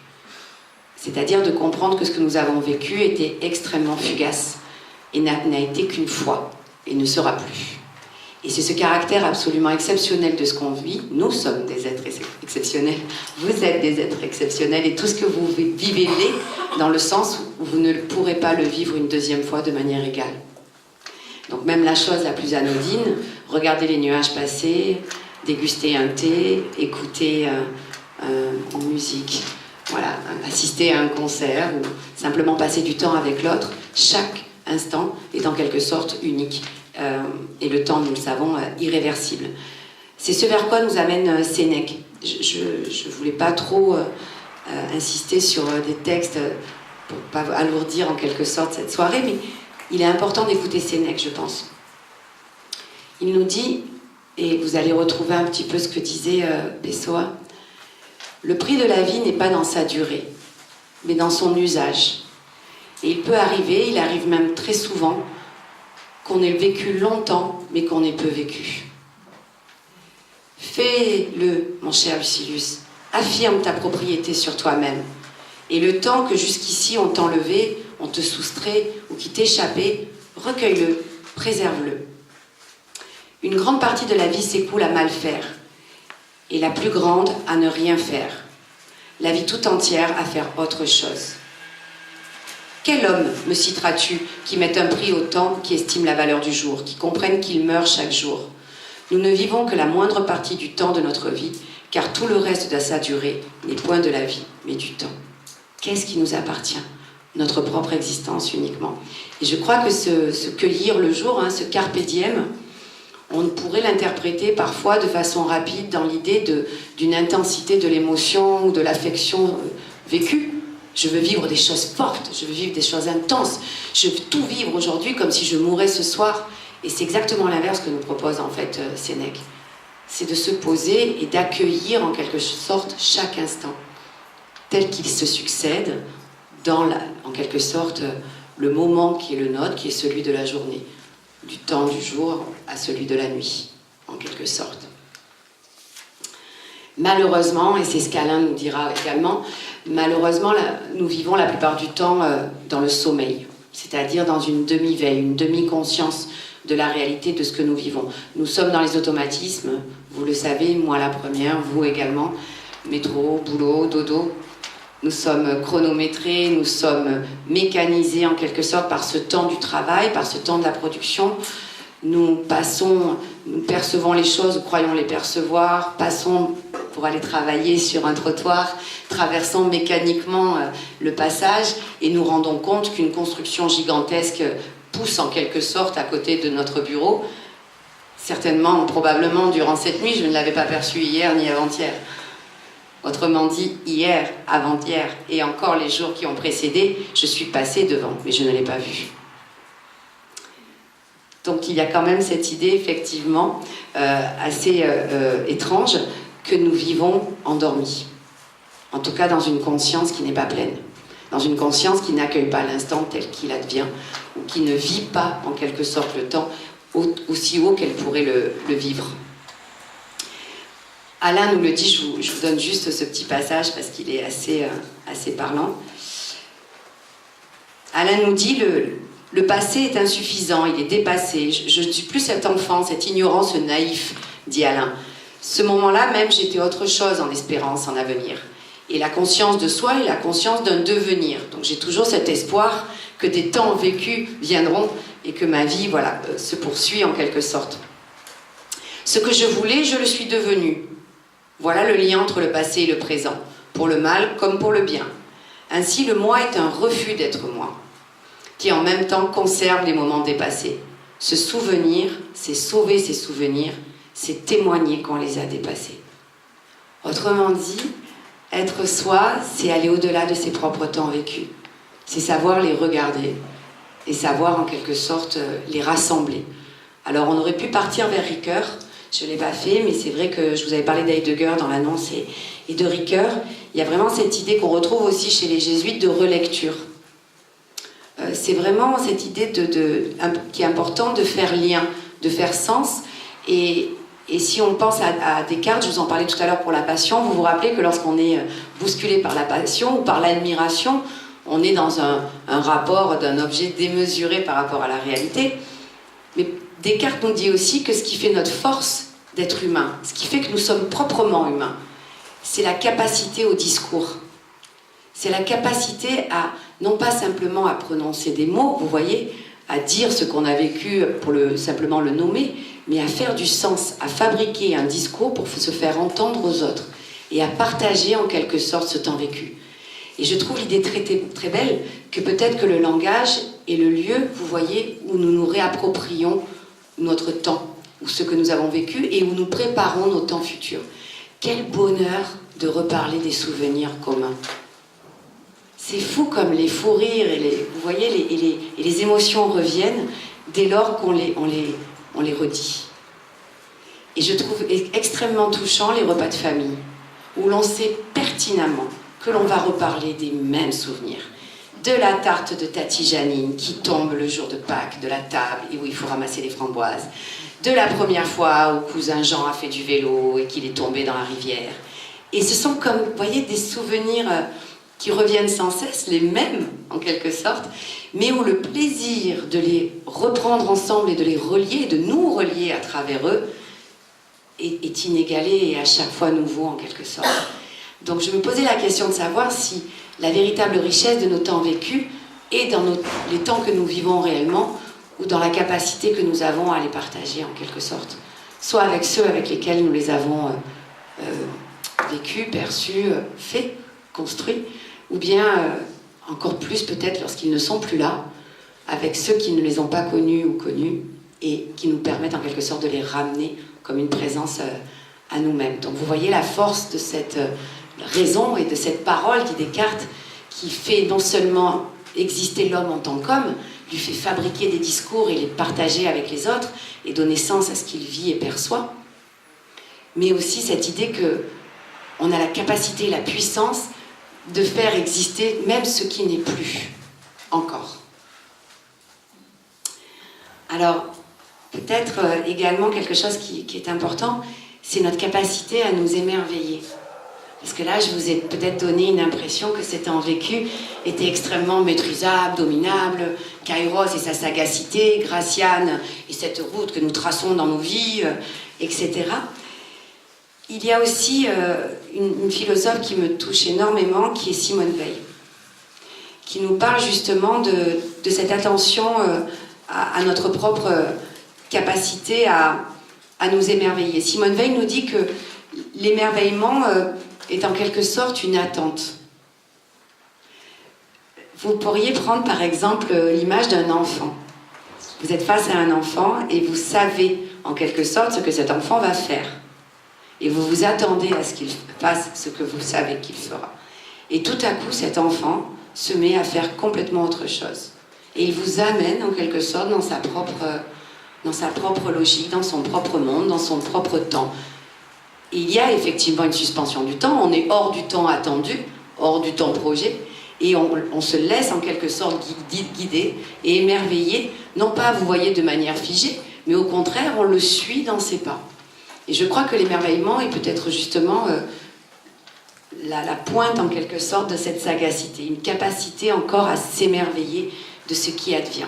Speaker 2: C'est-à-dire de comprendre que ce que nous avons vécu était extrêmement fugace et n'a été qu'une fois et ne sera plus. Et c'est ce caractère absolument exceptionnel de ce qu'on vit. Nous sommes des êtres exceptionnels, vous êtes des êtres exceptionnels et tout ce que vous vivez l'est dans le sens où vous ne pourrez pas le vivre une deuxième fois de manière égale. Donc même la chose la plus anodine, regarder les nuages passer, déguster un thé, écouter une musique, voilà, assister à un concert ou simplement passer du temps avec l'autre, chaque instant est en quelque sorte unique. et le temps, nous le savons, irréversible. C'est ce vers quoi nous amène Sénèque. Je ne voulais pas trop insister sur des textes pour ne pas alourdir en quelque sorte cette soirée, mais il est important d'écouter Sénèque, je pense. Il nous dit, et vous allez retrouver un petit peu ce que disait Pessoa, le prix de la vie n'est pas dans sa durée, mais dans son usage. Et il peut arriver, il arrive même très souvent, qu'on ait vécu longtemps, mais qu'on ait peu vécu. Fais-le, mon cher Lucilius, affirme ta propriété sur toi-même. Et le temps que jusqu'ici on t'enlevait, on te soustrait ou qui t'échappait, recueille-le, préserve-le. Une grande partie de la vie s'écoule à mal faire, et la plus grande à ne rien faire. La vie tout entière à faire autre chose. Quel homme me citeras-tu qui mette un prix au temps, qui estime la valeur du jour, qui comprenne qu'il meurt chaque jour? Nous ne vivons que la moindre partie du temps de notre vie, car tout le reste de sa durée n'est point de la vie, mais du temps. Qu'est-ce qui nous appartient? Notre propre existence uniquement. Et je crois que ce cueillir le jour, ce carpe diem, on pourrait l'interpréter parfois de façon rapide dans l'idée d'une intensité de l'émotion ou de l'affection vécue. Je veux vivre des choses fortes, je veux vivre des choses intenses, je veux tout vivre aujourd'hui comme si je mourais ce soir. Et c'est exactement l'inverse que nous propose en fait Sénèque. C'est de se poser et d'accueillir en quelque sorte chaque instant, tel qu'il se succède dans en quelque sorte le moment qui est le nôtre, qui est celui de la journée, du temps du jour à celui de la nuit, en quelque sorte. Malheureusement, et c'est ce qu'Alain nous dira également, malheureusement, nous vivons la plupart du temps dans le sommeil, c'est-à-dire dans une demi-veille, une demi-conscience de la réalité de ce que nous vivons. Nous sommes dans les automatismes, vous le savez, moi la première, vous également, métro, boulot, dodo. Nous sommes chronométrés, nous sommes mécanisés en quelque sorte par ce temps du travail, par ce temps de la production. Nous percevons les choses, croyons les percevoir, passons pour aller travailler sur un trottoir, traversons mécaniquement le passage et nous rendons compte qu'une construction gigantesque pousse en quelque sorte à côté de notre bureau. Certainement, probablement, durant cette nuit, je ne l'avais pas perçu hier ni avant-hier. Autrement dit, hier, avant-hier et encore les jours qui ont précédé, je suis passée devant, mais je ne l'ai pas vu. Donc il y a quand même cette idée, effectivement, assez étrange, que nous vivons endormis. En tout cas, dans une conscience qui n'est pas pleine. Dans une conscience qui n'accueille pas l'instant tel qu'il advient, ou qui ne vit pas, en quelque sorte, le temps aussi haut qu'elle pourrait le vivre. Alain nous le dit, je vous donne juste ce petit passage parce qu'il est assez parlant. Alain nous dit, le passé est insuffisant, il est dépassé. Je ne suis plus cet enfant, cet ignorant, ce naïf, dit Alain. Ce moment-là même, j'étais autre chose en espérance, en avenir. Et la conscience de soi est la conscience d'un devenir. Donc j'ai toujours cet espoir que des temps vécus viendront et que ma vie se poursuit en quelque sorte. Ce que je voulais, je le suis devenu. Voilà le lien entre le passé et le présent, pour le mal comme pour le bien. Ainsi, le moi est un refus d'être moi, qui en même temps conserve les moments dépassés. Se souvenir, c'est sauver ses souvenirs, c'est témoigner qu'on les a dépassés. Autrement dit, être soi, c'est aller au-delà de ses propres temps vécus. C'est savoir les regarder et savoir en quelque sorte les rassembler. Alors on aurait pu partir vers Ricoeur, je ne l'ai pas fait, mais c'est vrai que je vous avais parlé d'Heidegger dans l'annonce et de Ricoeur. Il y a vraiment cette idée qu'on retrouve aussi chez les jésuites de relecture. C'est vraiment cette idée qui est importante de faire lien, de faire sens. Et si on pense à Descartes, je vous en parlais tout à l'heure pour la passion, vous vous rappelez que lorsqu'on est bousculé par la passion ou par l'admiration, on est dans un rapport d'un objet démesuré par rapport à la réalité. Mais Descartes nous dit aussi que ce qui fait notre force d'être humain, ce qui fait que nous sommes proprement humains, c'est la capacité au discours. C'est la capacité à, non pas simplement à prononcer des mots, vous voyez, à dire ce qu'on a vécu pour simplement le nommer, mais à faire du sens, à fabriquer un discours pour se faire entendre aux autres et à partager en quelque sorte ce temps vécu. Et je trouve l'idée très, très belle que peut-être que le langage est le lieu, vous voyez, où nous nous réapproprions notre temps, ou ce que nous avons vécu, et où nous préparons nos temps futurs. Quel bonheur de reparler des souvenirs communs. C'est fou comme les fous rires et vous voyez, les émotions reviennent dès lors qu'on les redit. Et je trouve extrêmement touchant les repas de famille, où l'on sait pertinemment que l'on va reparler des mêmes souvenirs. De la tarte de Tati Janine qui tombe le jour de Pâques de la table et où il faut ramasser les framboises. De la première fois où cousin Jean a fait du vélo et qu'il est tombé dans la rivière. Et ce sont comme, vous voyez, des souvenirs qui reviennent sans cesse, les mêmes en quelque sorte, mais où le plaisir de les reprendre ensemble et de les relier, de nous relier à travers eux, est inégalé et à chaque fois nouveau en quelque sorte. Donc je me posais la question de savoir si la véritable richesse de nos temps vécus est dans les temps que nous vivons réellement ou dans la capacité que nous avons à les partager en quelque sorte, soit avec ceux avec lesquels nous les avons vécus, perçus, faits, construits, ou bien encore plus peut-être lorsqu'ils ne sont plus là, avec ceux qui ne les ont pas connus ou connus et qui nous permettent en quelque sorte de les ramener comme une présence à nous-mêmes. Donc vous voyez la force de cette raison et de cette parole dit Descartes, qui fait non seulement exister l'homme en tant qu'homme, lui fait fabriquer des discours et les partager avec les autres et donner sens à ce qu'il vit et perçoit, mais aussi cette idée qu'on a la capacité, la puissance de faire exister même ce qui n'est plus encore. Alors, peut-être également quelque chose qui est important, c'est notre capacité à nous émerveiller. Parce que là, je vous ai peut-être donné une impression que cet temps vécu était extrêmement maîtrisable, dominable, Kairos et sa sagacité, Graciane et cette route que nous traçons dans nos vies, etc. Il y a aussi une philosophe qui me touche énormément, qui est Simone Weil, qui nous parle justement de cette attention à notre propre capacité à nous émerveiller. Simone Weil nous dit que l'émerveillement est en quelque sorte une attente. Vous pourriez prendre par exemple l'image d'un enfant. Vous êtes face à un enfant et vous savez en quelque sorte ce que cet enfant va faire. Et vous vous attendez à ce qu'il fasse ce que vous savez qu'il fera. Et tout à coup, cet enfant se met à faire complètement autre chose. Et il vous amène en quelque sorte dans sa propre logique, dans son propre monde, dans son propre temps. Et il y a effectivement une suspension du temps, on est hors du temps attendu, hors du temps projet, et on se laisse en quelque sorte guider et émerveiller, non pas, vous voyez, de manière figée, mais au contraire, on le suit dans ses pas. Et je crois que l'émerveillement est peut-être justement la pointe en quelque sorte de cette sagacité, une capacité encore à s'émerveiller de ce qui advient.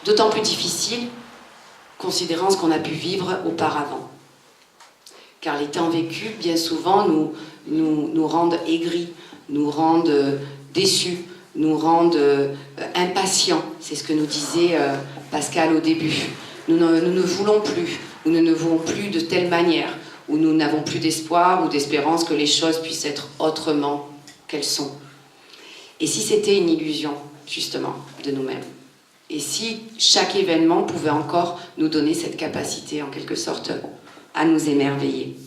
Speaker 2: D'autant plus difficile, considérant ce qu'on a pu vivre auparavant. Car les temps vécus, bien souvent, nous rendent aigris, nous rendent déçus, nous rendent impatients. C'est ce que nous disait Pascal au début. Nous ne voulons plus, ou nous ne voulons plus de telle manière, ou nous n'avons plus d'espoir ou d'espérance que les choses puissent être autrement qu'elles sont. Et si c'était une illusion, justement, de nous-mêmes? Et si chaque événement pouvait encore nous donner cette capacité, en quelque sorte, à nous émerveiller?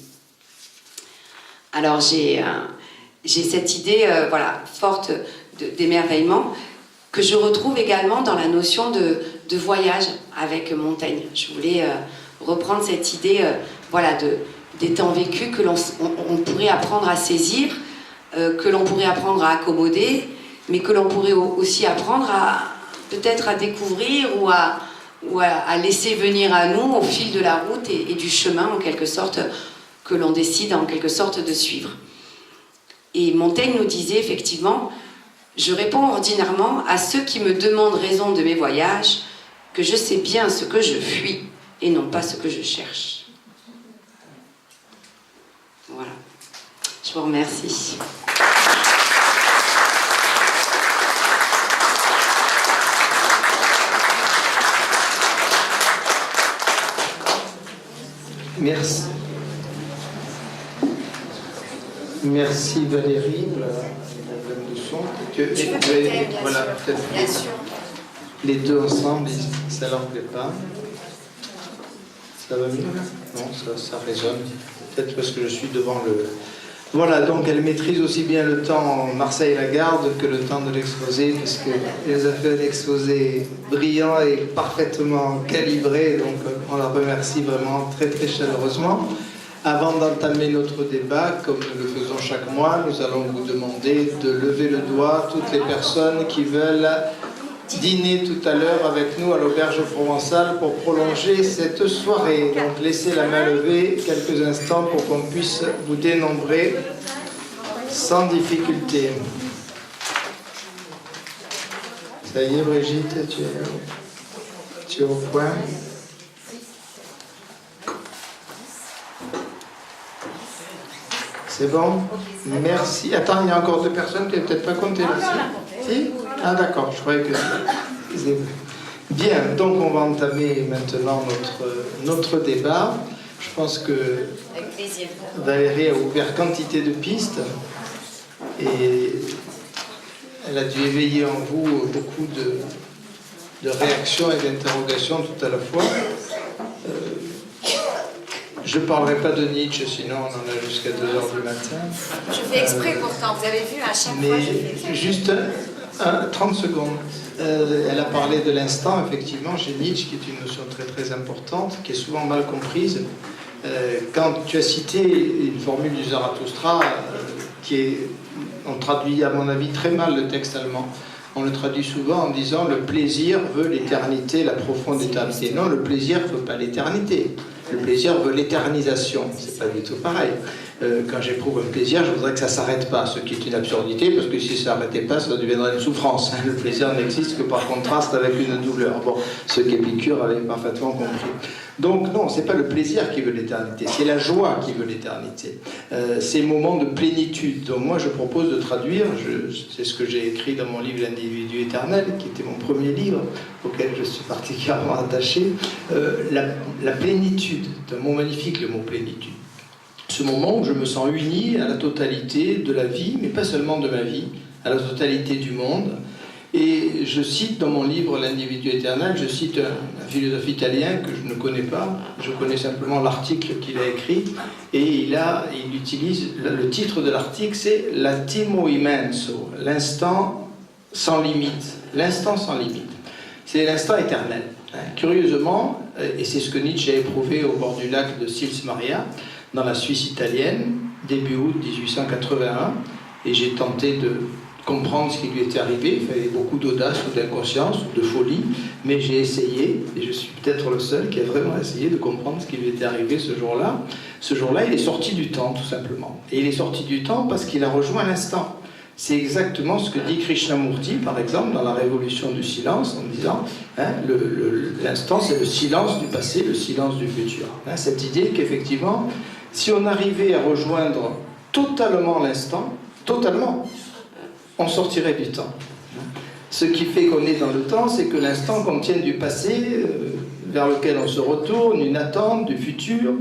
Speaker 2: Alors j'ai cette idée forte d'émerveillement que je retrouve également dans la notion de voyage avec Montaigne. Je voulais reprendre cette idée des temps vécus que on pourrait apprendre à saisir, que l'on pourrait apprendre à accommoder, mais que l'on pourrait aussi apprendre peut-être à découvrir ou à laisser venir à nous au fil de la route et du chemin en quelque sorte que l'on décide en quelque sorte de suivre. Et Montaigne nous disait effectivement: je réponds ordinairement à ceux qui me demandent raison de mes voyages que je sais bien ce que je fuis et non pas ce que je cherche. Voilà. Je vous remercie.
Speaker 1: Merci. Merci Valérie, la leçon. Voilà, peut-être les deux ensemble, ça leur plaît pas. Ça va mieux là? Non, ça résonne. Peut-être parce que je suis devant le... Voilà, donc elle maîtrise aussi bien le temps Marseille-Lagarde que le temps de l'exposé, puisqu'elle a fait un exposé brillant et parfaitement calibré, donc on la remercie vraiment très très chaleureusement. Avant d'entamer notre débat, comme nous le faisons chaque mois, nous allons vous demander de lever le doigt toutes les personnes qui veulent dîner tout à l'heure avec nous à l'auberge provençale pour prolonger cette soirée. Donc laissez la main levée quelques instants pour qu'on puisse vous dénombrer sans difficulté. Ça y est Brigitte, tu es au point. C'est bon? Merci. Attends, il y a encore 2 personnes qui n'avaient peut-être pas compté là. Si? Ah d'accord, je croyais que... Bien, donc on va entamer maintenant notre débat. Je pense que Valérie a ouvert quantité de pistes et elle a dû éveiller en vous beaucoup de réactions et d'interrogations tout à la fois. Je ne parlerai pas de Nietzsche, sinon on en a jusqu'à 2h du matin.
Speaker 3: Je fais exprès pourtant, vous avez vu, à chaque fois je fais exprès.
Speaker 1: Juste 30 secondes. Elle a parlé de l'instant, effectivement, chez Nietzsche, qui est une notion très très importante, qui est souvent mal comprise. Quand tu as cité une formule du Zarathustra, on traduit à mon avis très mal le texte allemand. On le traduit souvent en disant « le plaisir veut l'éternité, la profonde éternité ». Non, le plaisir ne veut pas l'éternité. Le plaisir veut l'éternisation. C'est pas du tout pareil. Quand j'éprouve un plaisir, je voudrais que ça ne s'arrête pas, ce qui est une absurdité, parce que si ça ne s'arrêtait pas, ça deviendrait une souffrance. Le plaisir n'existe que par contraste avec une douleur. Bon, ce qu'Épicure avait parfaitement compris. Donc non, c'est pas le plaisir qui veut l'éternité, c'est la joie qui veut l'éternité. Ces moments de plénitude. Donc moi je propose de traduire, c'est ce que j'ai écrit dans mon livre L'individu éternel, qui était mon premier livre, auquel je suis particulièrement attaché, la plénitude, c'est un mot magnifique le mot plénitude. Ce moment où je me sens uni à la totalité de la vie, mais pas seulement de ma vie, à la totalité du monde. Et je cite dans mon livre L'individu éternel, je cite un philosophe italien que je ne connais pas, je connais simplement l'article qu'il a écrit, et il utilise, le titre de l'article c'est L'attimo immenso, l'instant sans limite, l'instant sans limite. C'est l'instant éternel. Curieusement, et c'est ce que Nietzsche a éprouvé au bord du lac de Sils Maria, dans la Suisse italienne, début août 1881, et j'ai tenté de comprendre ce qui lui était arrivé. Il fallait beaucoup d'audace ou d'inconscience ou de folie, mais j'ai essayé, et je suis peut-être le seul qui a vraiment essayé de comprendre ce qui lui était arrivé ce jour-là. Ce jour-là, il est sorti du temps, tout simplement. Et il est sorti du temps parce qu'il a rejoint l'instant. C'est exactement ce que dit Krishnamurti, par exemple, dans la Révolution du silence, en disant l'instant, c'est le silence du passé, le silence du futur. Cette idée qu'effectivement, si on arrivait à rejoindre totalement l'instant, totalement, on sortirait du temps. Ce qui fait qu'on est dans le temps, c'est que l'instant contient du passé vers lequel on se retourne, une attente du futur.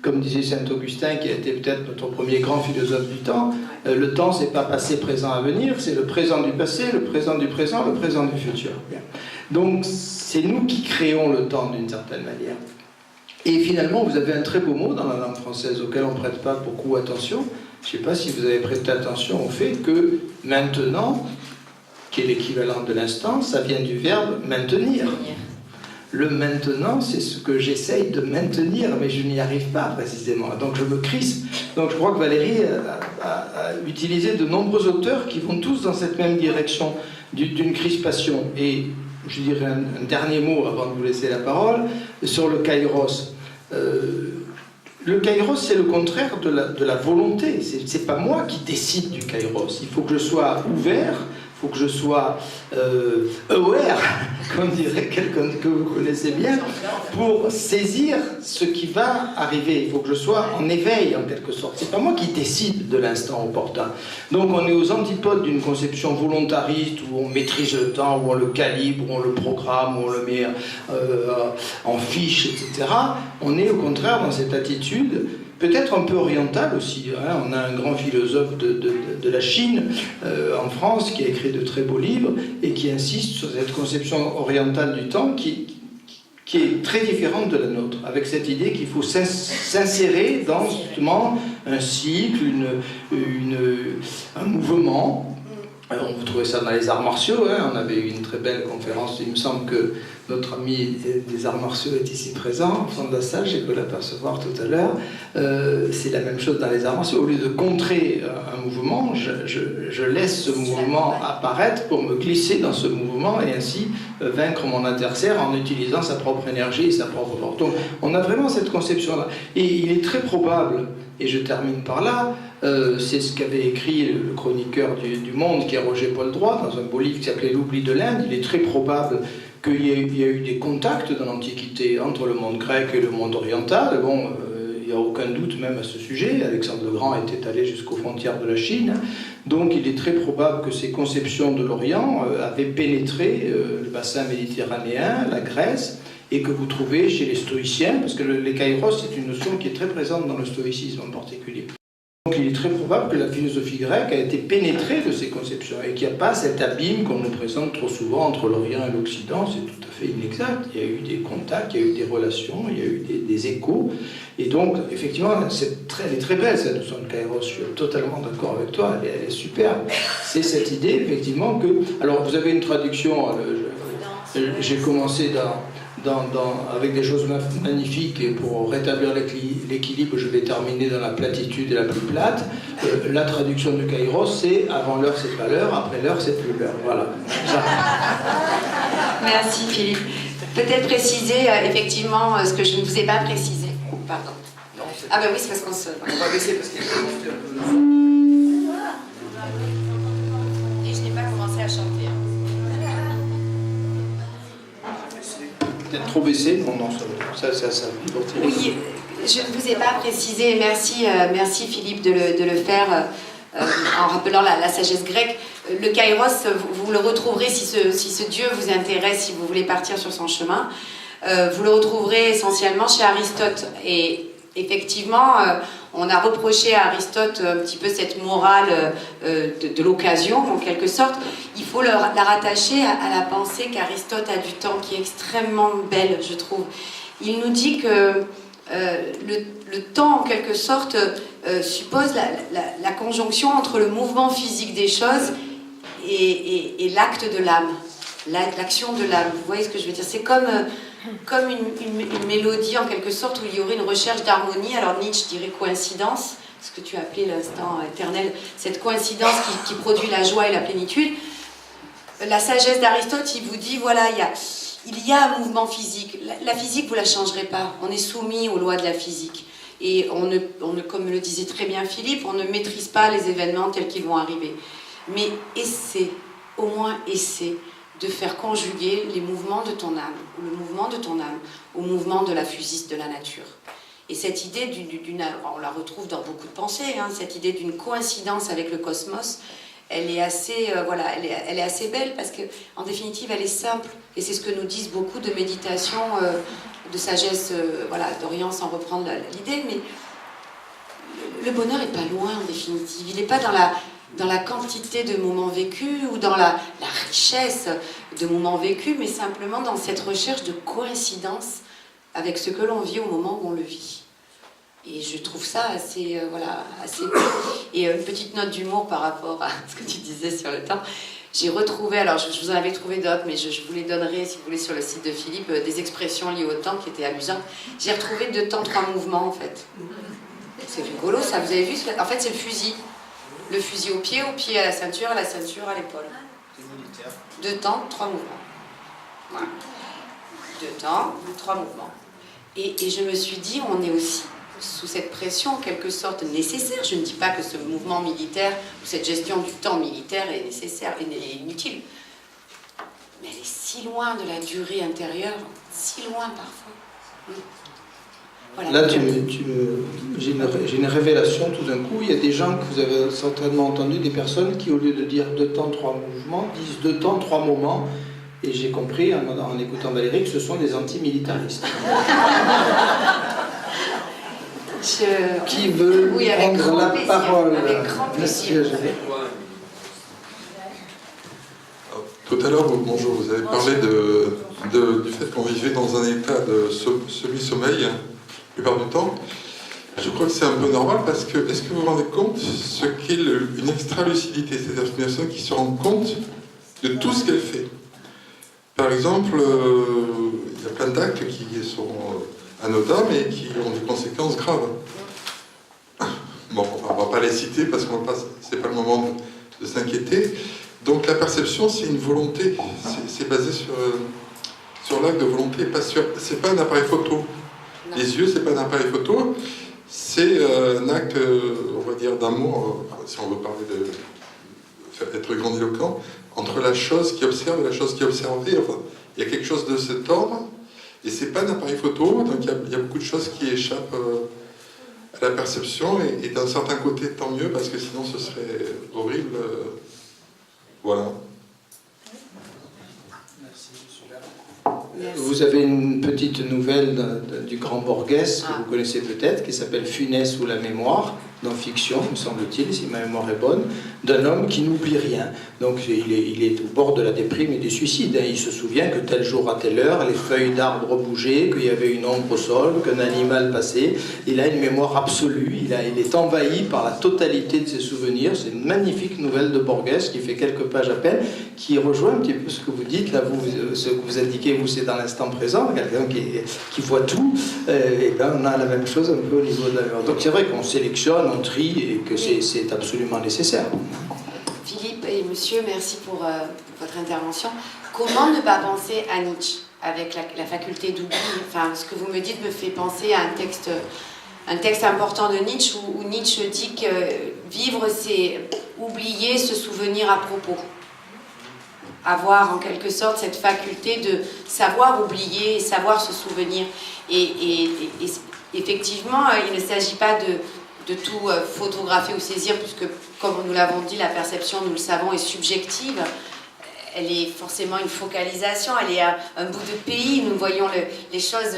Speaker 1: Comme disait Saint-Augustin, qui a été peut-être notre premier grand philosophe du temps, le temps, c'est pas passé, présent, avenir, c'est le présent du passé, le présent du présent, le présent du futur. Bien. Donc, c'est nous qui créons le temps d'une certaine manière. Et finalement, vous avez un très beau mot dans la langue française auquel on ne prête pas beaucoup attention. Je ne sais pas si vous avez prêté attention au fait que maintenant, qui est l'équivalent de l'instant, ça vient du verbe maintenir. Le maintenant, c'est ce que j'essaye de maintenir, mais je n'y arrive pas précisément. Donc je me crispe. Donc je crois que Valérie a utilisé de nombreux auteurs qui vont tous dans cette même direction d'une crispation. Et je dirais un dernier mot avant de vous laisser la parole sur le kairos. Le kairos, c'est le contraire de la volonté. C'est pas moi qui décide du kairos. Il faut que je sois ouvert, il faut que je sois aware, comme dirait quelqu'un que vous connaissez bien, pour saisir ce qui va arriver. Il faut que je sois en éveil, en quelque sorte. C'est pas moi qui décide de l'instant opportun. Donc on est aux antipodes d'une conception volontariste où on maîtrise le temps, où on le calibre, où on le programme, où on le met en fiche, etc. On est au contraire dans cette attitude peut-être un peu orientale aussi. Hein. On a un grand philosophe de la Chine en France qui a écrit de très beaux livres et qui insiste sur cette conception orientale du temps qui qui est très différente de la nôtre, avec cette idée qu'il faut s'insérer dans justement un cycle, un mouvement. Alors, on trouvait ça dans les arts martiaux, hein. On avait eu une très belle conférence, il me semble que notre ami des arts martiaux est ici présent, au fond de la salle, j'ai pu l'apercevoir tout à l'heure. C'est la même chose dans les arts martiaux, au lieu de contrer un mouvement, je laisse ce mouvement apparaître pour me glisser dans ce mouvement et ainsi vaincre mon adversaire en utilisant sa propre énergie et sa propre force. Donc on a vraiment cette conception-là. Et il est très probable, et je termine par là, c'est ce qu'avait écrit le chroniqueur du Monde, qui est Roger Paul Droit, dans un beau livre qui s'appelait L'oubli de l'Inde. Il est très probable qu'il y a eu des contacts dans l'Antiquité entre le monde grec et le monde oriental. Bon, il n'y a aucun doute même à ce sujet. Alexandre le Grand était allé jusqu'aux frontières de la Chine. Donc il est très probable que ces conceptions de l'Orient avaient pénétré le bassin méditerranéen, la Grèce, et que vous trouvez chez les stoïciens, parce que les kairos, c'est une notion qui est très présente dans le stoïcisme en particulier. Donc il est très probable que la philosophie grecque a été pénétrée de ces conceptions et qu'il n'y a pas cet abîme qu'on nous présente trop souvent entre l'Orient et l'Occident. C'est tout à fait inexact. Il y a eu des contacts, il y a eu des relations, il y a eu des échos. Et donc, effectivement, elle est très belle cette notion de kairos. Je suis totalement d'accord avec toi, elle est superbe. C'est cette idée, effectivement, que... Alors, vous avez une traduction, j'ai commencé avec des choses magnifiques, et pour rétablir l'équilibre, je vais terminer dans la platitude et la plus plate. La traduction de kairos, c'est avant l'heure, c'est pas l'heure, après l'heure, c'est plus l'heure. Voilà.
Speaker 2: Merci Philippe. Peut-être préciser effectivement ce que je ne vous ai pas précisé. Pardon. Ah ben oui, c'est parce qu'on se...
Speaker 1: On va baisser parce qu'il est un peu...
Speaker 3: Et je n'ai pas commencé à chanter.
Speaker 1: Peut-être trop baissé. Non, ça.
Speaker 2: Oui, je ne vous ai pas précisé, merci Philippe de le faire en rappelant la sagesse grecque. Le kairos, vous le retrouverez si ce dieu vous intéresse, si vous voulez partir sur son chemin. Vous le retrouverez essentiellement chez Aristote. Et effectivement, on a reproché à Aristote un petit peu cette morale de l'occasion, en quelque sorte. Il faut la rattacher à la pensée qu'Aristote a du temps, qui est extrêmement belle, je trouve. Il nous dit que le temps, en quelque sorte, suppose la conjonction entre le mouvement physique des choses et l'acte de l'âme, l'action de l'âme. Vous voyez ce que je veux dire? C'est comme une mélodie, en quelque sorte, où il y aurait une recherche d'harmonie. Alors Nietzsche dirait coïncidence, ce que tu as appelé l'instant éternel, cette coïncidence qui produit la joie et la plénitude. La sagesse d'Aristote, il vous dit, voilà, il y a un mouvement physique. La physique, vous ne la changerez pas. On est soumis aux lois de la physique. Et comme le disait très bien Philippe, on ne maîtrise pas les événements tels qu'ils vont arriver. Mais au moins essaie de faire conjuguer les mouvements de ton âme, ou le mouvement de ton âme, au mouvement de la physiste de la nature. Et cette idée on la retrouve dans beaucoup de pensées, hein, cette idée d'une coïncidence avec le cosmos, elle est assez, elle est assez belle parce qu'en définitive, elle est simple. Et c'est ce que nous disent beaucoup de méditation, de sagesse d'Orient, sans reprendre l'idée. Mais le bonheur n'est pas loin, en définitive. Il n'est pas dans la quantité de moments vécus ou dans la richesse de moments vécus, mais simplement dans cette recherche de coïncidence avec ce que l'on vit au moment où on le vit. Et je trouve ça assez beau. Et une petite note d'humour par rapport à ce que tu disais sur le temps. J'ai retrouvé, alors je vous en avais trouvé d'autres, mais je vous les donnerai, si vous voulez, sur le site de Philippe, des expressions liées au temps qui étaient amusantes. J'ai retrouvé 2 temps, 3 mouvements, en fait. C'est rigolo, ça, vous avez vu? En fait, c'est le fusil. Le fusil au pied à la ceinture à l'épaule. 2 temps, 3 mouvements. Voilà. 2 temps, 3 mouvements. Et je me suis dit, on est aussi sous cette pression, en quelque sorte, nécessaire. Je ne dis pas que ce mouvement militaire, ou cette gestion du temps militaire est nécessaire, est inutile. Mais elle est si loin de la durée intérieure, si loin parfois. Voilà.
Speaker 1: Là, j'ai une révélation tout d'un coup. Il y a des gens que vous avez certainement entendu, des personnes qui, au lieu de dire 2 temps, 3 mouvements, disent 2 temps, 3 moments. Et j'ai compris, en écoutant Valérie, que ce sont des antimilitaristes. Qui veut prendre la parole?
Speaker 2: Avec grand plaisir.
Speaker 4: Tout à l'heure, bonjour, vous avez parlé du fait qu'on vivait dans un état de semi-sommeil la plupart du temps. Je crois que c'est un peu normal parce que, est-ce que vous vous rendez compte ce qu'est une extra-lucidité, c'est-à-dire une personne qui se rend compte de tout ce qu'elle fait. Par exemple, il y a plein d'actes qui sont anodins mais qui ont des conséquences graves. Bon, on ne va pas les citer parce que ce n'est pas le moment de s'inquiéter. Donc la perception, c'est une volonté, c'est basé sur l'acte de volonté, c'est pas un appareil photo. Non. Les yeux, c'est pas un appareil photo, c'est un acte, on va dire, d'amour, si on veut parler d'être grandiloquent, entre la chose qui observe et la chose qui est observée. Enfin, il y a quelque chose de cet ordre, et c'est pas un appareil photo, donc il y a beaucoup de choses qui échappent à la perception, et d'un certain côté, tant mieux, parce que sinon ce serait horrible. Voilà.
Speaker 1: Vous avez une petite nouvelle du grand Borges, que vous connaissez peut-être, qui s'appelle Funès ou la mémoire, dans fiction, me semble-t-il, si ma mémoire est bonne, d'un homme qui n'oublie rien. Donc il est au bord de la déprime et du suicide. Il se souvient que tel jour à telle heure, les feuilles d'arbres bougeaient, qu'il y avait une ombre au sol, qu'un animal passait. Il a une mémoire absolue, il est envahi par la totalité de ses souvenirs. C'est une magnifique nouvelle de Borges qui fait quelques pages à peine, qui rejoint un petit peu ce que vous dites, là, ce que vous indiquez, vous, c'est dans l'instant présent, quelqu'un qui voit tout, et bien on a la même chose un peu au niveau de la mémoire. Donc c'est vrai qu'on sélectionne, on trie, et que c'est absolument nécessaire.
Speaker 2: Philippe et monsieur, merci pour votre intervention. Comment ne pas penser à Nietzsche avec la faculté d'oubli? Enfin, ce que vous me dites me fait penser à un texte important de Nietzsche où Nietzsche dit que vivre, c'est oublier, se souvenir à propos. Avoir en quelque sorte cette faculté de savoir oublier et savoir se souvenir. Et effectivement, il ne s'agit pas de tout photographier ou saisir, puisque, comme nous l'avons dit, la perception, nous le savons, est subjective. Elle est forcément une focalisation, elle est un bout de pays. Nous voyons les choses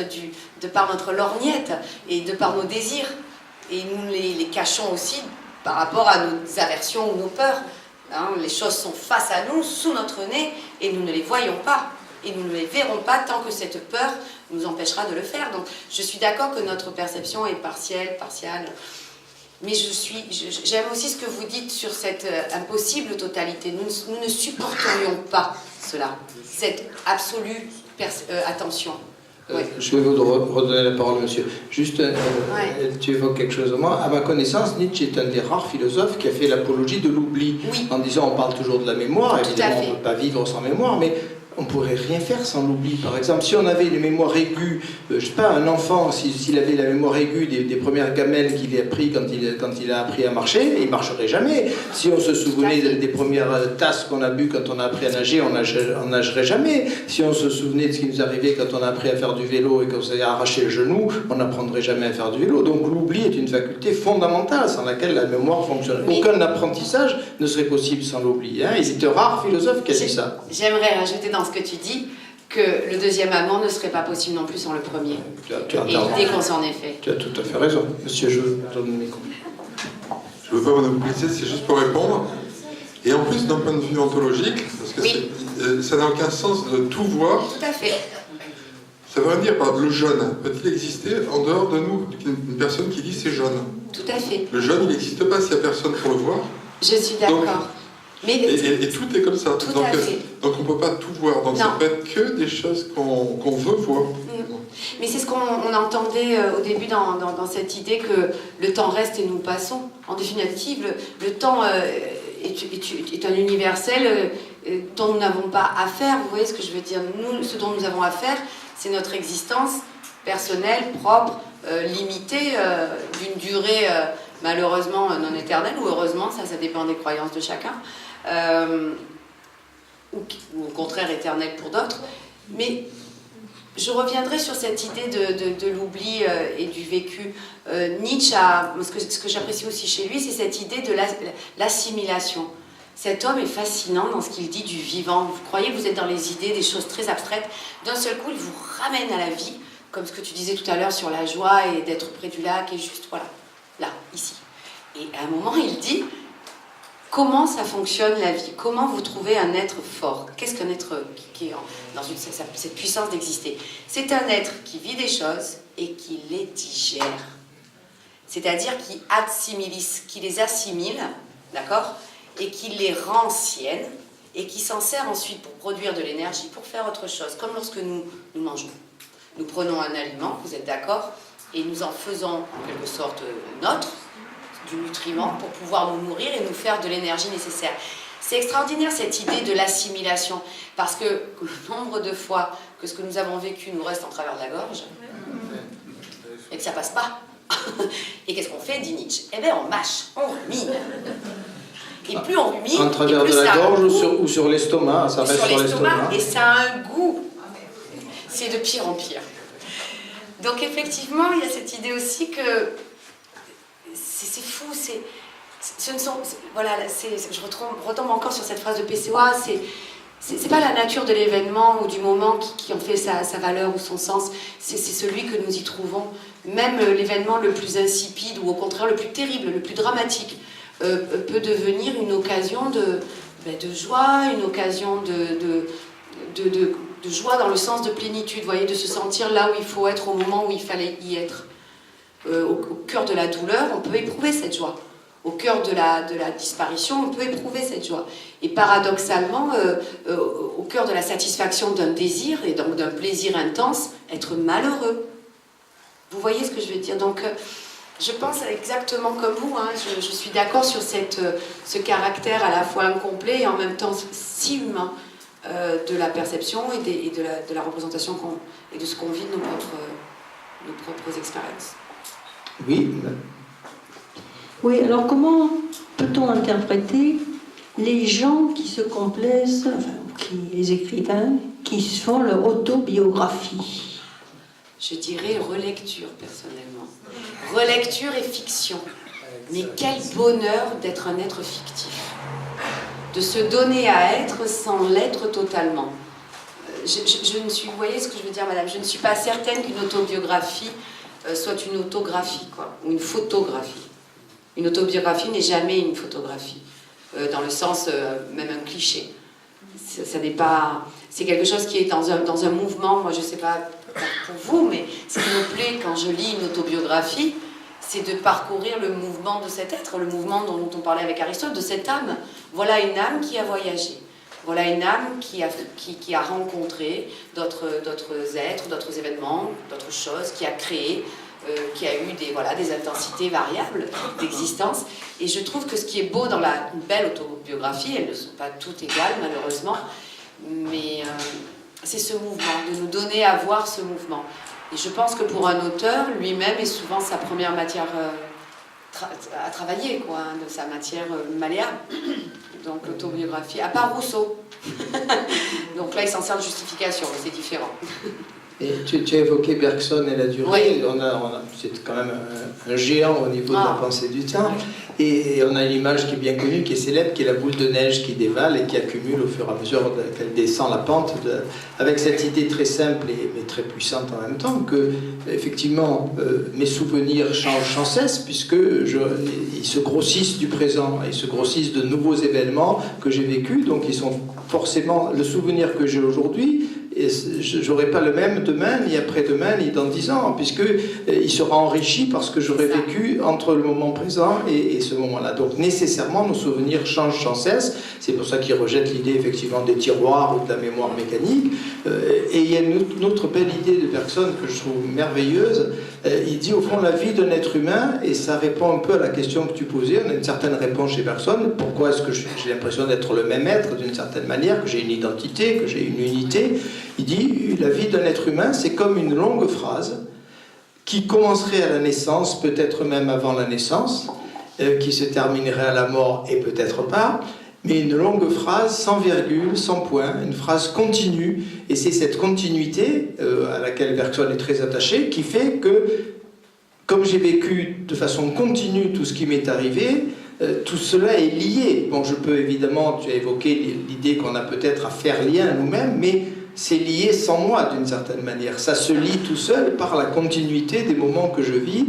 Speaker 2: de par notre lorgnette et de par nos désirs. Et nous les cachons aussi par rapport à nos aversions ou nos peurs. Hein, les choses sont face à nous, sous notre nez, et nous ne les voyons pas. Et nous ne les verrons pas tant que cette peur nous empêchera de le faire. Donc je suis d'accord que notre perception est partielle. Mais j'aime aussi ce que vous dites sur cette impossible totalité. Nous ne supporterions pas cela, cette absolue attention. Oui.
Speaker 1: Je vais vous redonner la parole, monsieur. Juste, tu évoques quelque chose de moi. À ma connaissance, Nietzsche est un des rares philosophes qui a fait l'apologie de l'oubli. Oui. En disant, on parle toujours de la mémoire, évidemment, on ne peut pas vivre sans mémoire, mais on ne pourrait rien faire sans l'oubli. Par exemple, si on avait une mémoire aiguë, je ne sais pas, un enfant, s'il avait la mémoire aiguë des premières gamelles qu'il a appris quand il a appris à marcher, il ne marcherait jamais. Si on se souvenait des premières tasses qu'on a bu quand on a appris à nager, on nagerait jamais. Si on se souvenait de ce qui nous arrivait quand on a appris à faire du vélo et qu'on s'est arraché le genou, on n'apprendrait jamais à faire du vélo. Donc l'oubli est une faculté fondamentale sans laquelle la mémoire fonctionne. Oui. Aucun apprentissage ne serait possible sans l'oubli. Hein. C'est un rare philosophe qui a dit ça.
Speaker 2: J'aimerais rajouter dans ce que tu dis que le deuxième amant ne serait pas possible non plus sans le premier. Et dès qu'on s'en est fait.
Speaker 1: Tu as tout à fait raison. Monsieur, je vous donne le micro.
Speaker 4: Je ne veux pas monopoliser, c'est juste pour répondre. Et en plus, d'un point de vue ontologique, parce que ça n'a aucun sens de tout voir.
Speaker 2: Tout à fait.
Speaker 4: Ça veut dire, le jaune peut-il exister en dehors de nous? Une personne qui dit c'est jaune.
Speaker 2: Tout à fait.
Speaker 4: Le jaune, il n'existe pas s'il n'y a personne pour le voir.
Speaker 2: Je suis d'accord.
Speaker 4: Et tout est comme ça.
Speaker 2: Tout à fait.
Speaker 4: Donc on ne peut pas tout voir. Donc ça peut être que des choses qu'on veut voir.
Speaker 2: Mais c'est ce qu'on entendait au début dans cette idée que le temps reste et nous passons. En définitive, le temps est un universel dont nous n'avons pas à faire. Vous voyez ce que je veux dire? Nous, ce dont nous avons à faire, c'est notre existence personnelle, propre, limitée, d'une durée malheureusement non éternelle, ou heureusement, ça dépend des croyances de chacun, ou au contraire éternelle pour d'autres. Mais je reviendrai sur cette idée de l'oubli et du vécu. Nietzsche, ce que j'apprécie aussi chez lui, c'est cette idée de l'assimilation. Cet homme est fascinant dans ce qu'il dit du vivant. Vous croyez que vous êtes dans les idées, des choses très abstraites. D'un seul coup, il vous ramène à la vie, comme ce que tu disais tout à l'heure sur la joie et d'être près du lac, et juste, voilà, là, ici. Et à un moment, il dit, comment ça fonctionne la vie, comment vous trouvez un être fort. Qu'est-ce qu'un être qui est dans cette puissance d'exister? C'est un être qui vit des choses et qui les digère. C'est-à-dire qui les assimile, d'accord, et qui les rend siennes, et qui s'en sert ensuite pour produire de l'énergie, pour faire autre chose, comme lorsque nous mangeons. Nous prenons un aliment, vous êtes d'accord, et nous en faisons en quelque sorte nôtre, du nutriment, pour pouvoir nous nourrir et nous faire de l'énergie nécessaire. C'est extraordinaire cette idée de l'assimilation, parce que le nombre de fois que ce que nous avons vécu nous reste en travers de la gorge, et que ça passe pas. Et qu'est-ce qu'on fait, dit Nietzsche? Eh bien on mâche, on rumine. Et plus on rumine,
Speaker 1: en travers de la gorge ou sur l'estomac, ça reste sur l'estomac.
Speaker 2: Et ça a un goût. C'est de pire en pire. Donc effectivement, il y a cette idée aussi que c'est fou, je retombe encore sur cette phrase de PCOA, c'est pas la nature de l'événement ou du moment qui en fait sa valeur ou son sens, c'est celui que nous y trouvons. Même l'événement le plus insipide ou au contraire le plus terrible, le plus dramatique, peut devenir une occasion de joie, une occasion de joie dans le sens de plénitude, voyez, de se sentir là où il faut être au moment où il fallait y être. Au cœur de la douleur, on peut éprouver cette joie. Au cœur de la disparition, on peut éprouver cette joie. Et paradoxalement, au cœur de la satisfaction d'un désir et donc d'un plaisir intense, être malheureux. Vous voyez ce que je veux dire? Donc, je pense exactement comme vous, hein, je suis d'accord sur ce caractère à la fois incomplet et en même temps si humain de la perception et de la représentation et de ce qu'on vit de nos propres expériences.
Speaker 1: Oui.
Speaker 5: Oui, alors comment peut-on interpréter les gens qui se complaisent, les écrivains, qui font leur autobiographie?
Speaker 2: Je dirais relecture, personnellement. Relecture et fiction. Mais quel bonheur d'être un être fictif. De se donner à être sans l'être totalement. Vous voyez ce que je veux dire, madame? Je ne suis pas certaine qu'une autobiographie soit une autographie, quoi, ou une photographie. Une autobiographie n'est jamais une photographie, dans le sens, même un cliché. Ça n'est pas... C'est quelque chose qui est dans un mouvement, moi je ne sais pas pour vous, mais ce qui me plaît quand je lis une autobiographie, c'est de parcourir le mouvement de cet être, le mouvement dont on parlait avec Aristote, de cette âme. Voilà une âme qui a voyagé. Voilà une âme qui a rencontré d'autres êtres, d'autres événements, d'autres choses, qui a créé, qui a eu des intensités variables d'existence. Et je trouve que ce qui est beau dans une belle autobiographie, elles ne sont pas toutes égales malheureusement, mais c'est ce mouvement, de nous donner à voir ce mouvement. Et je pense que pour un auteur, lui-même est souvent sa première matière à travailler, quoi, hein, de sa matière malléable. Donc l'autobiographie, à part Rousseau. Donc là, il s'en sert de justification, mais c'est différent.
Speaker 1: Et tu as évoqué Bergson et la durée. Oui. C'est quand même un géant au niveau de la pensée du temps. Et on a une image qui est bien connue, qui est célèbre, qui est la boule de neige qui dévale et qui accumule au fur et à mesure qu'elle descend la pente, avec cette idée très simple mais très puissante en même temps, que effectivement mes souvenirs changent sans cesse, puisque ils se grossissent du présent, ils se grossissent de nouveaux événements que j'ai vécus, donc ils sont forcément le souvenir que j'ai aujourd'hui. Et je n'aurai pas le même demain, ni après-demain, ni dans 10 ans, puisqu'il sera enrichi par ce que j'aurai vécu entre le moment présent et ce moment-là. Donc nécessairement, nos souvenirs changent sans cesse. C'est pour ça qu'il rejette l'idée effectivement des tiroirs ou de la mémoire mécanique. Et il y a une autre belle idée de Bergson que je trouve merveilleuse. Il dit au fond la vie d'un être humain, et ça répond un peu à la question que tu posais, on a une certaine réponse chez Bergson. Pourquoi est-ce que j'ai l'impression d'être le même être d'une certaine manière, que j'ai une identité, que j'ai une unité? Il dit, la vie d'un être humain, c'est comme une longue phrase qui commencerait à la naissance, peut-être même avant la naissance, qui se terminerait à la mort et peut-être pas, mais une longue phrase sans virgule, sans point, une phrase continue. Et c'est cette continuité à laquelle Bergson est très attaché qui fait que, comme j'ai vécu de façon continue tout ce qui m'est arrivé, tout cela est lié. Bon, je peux évidemment, tu as évoqué l'idée qu'on a peut-être à faire lien nous-mêmes, mais c'est lié sans moi d'une certaine manière. Ça se lie tout seul par la continuité des moments que je vis.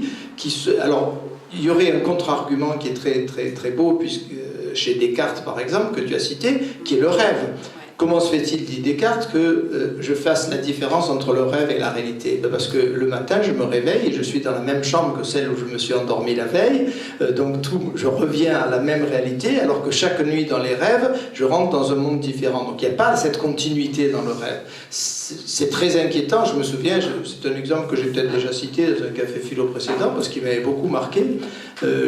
Speaker 1: Alors, il y aurait un contre-argument qui est très, très, très beau, puisque chez Descartes par exemple, que tu as cité, qui est le rêve. Comment se fait-il, dit Descartes, que je fasse la différence entre le rêve et la réalité? Parce que le matin, je me réveille et je suis dans la même chambre que celle où je me suis endormi la veille, donc je reviens à la même réalité, alors que chaque nuit dans les rêves, je rentre dans un monde différent. Donc il n'y a pas cette continuité dans le rêve. C'est très inquiétant, je me souviens, c'est un exemple que j'ai peut-être déjà cité dans un café philo précédent, parce qu'il m'avait beaucoup marqué.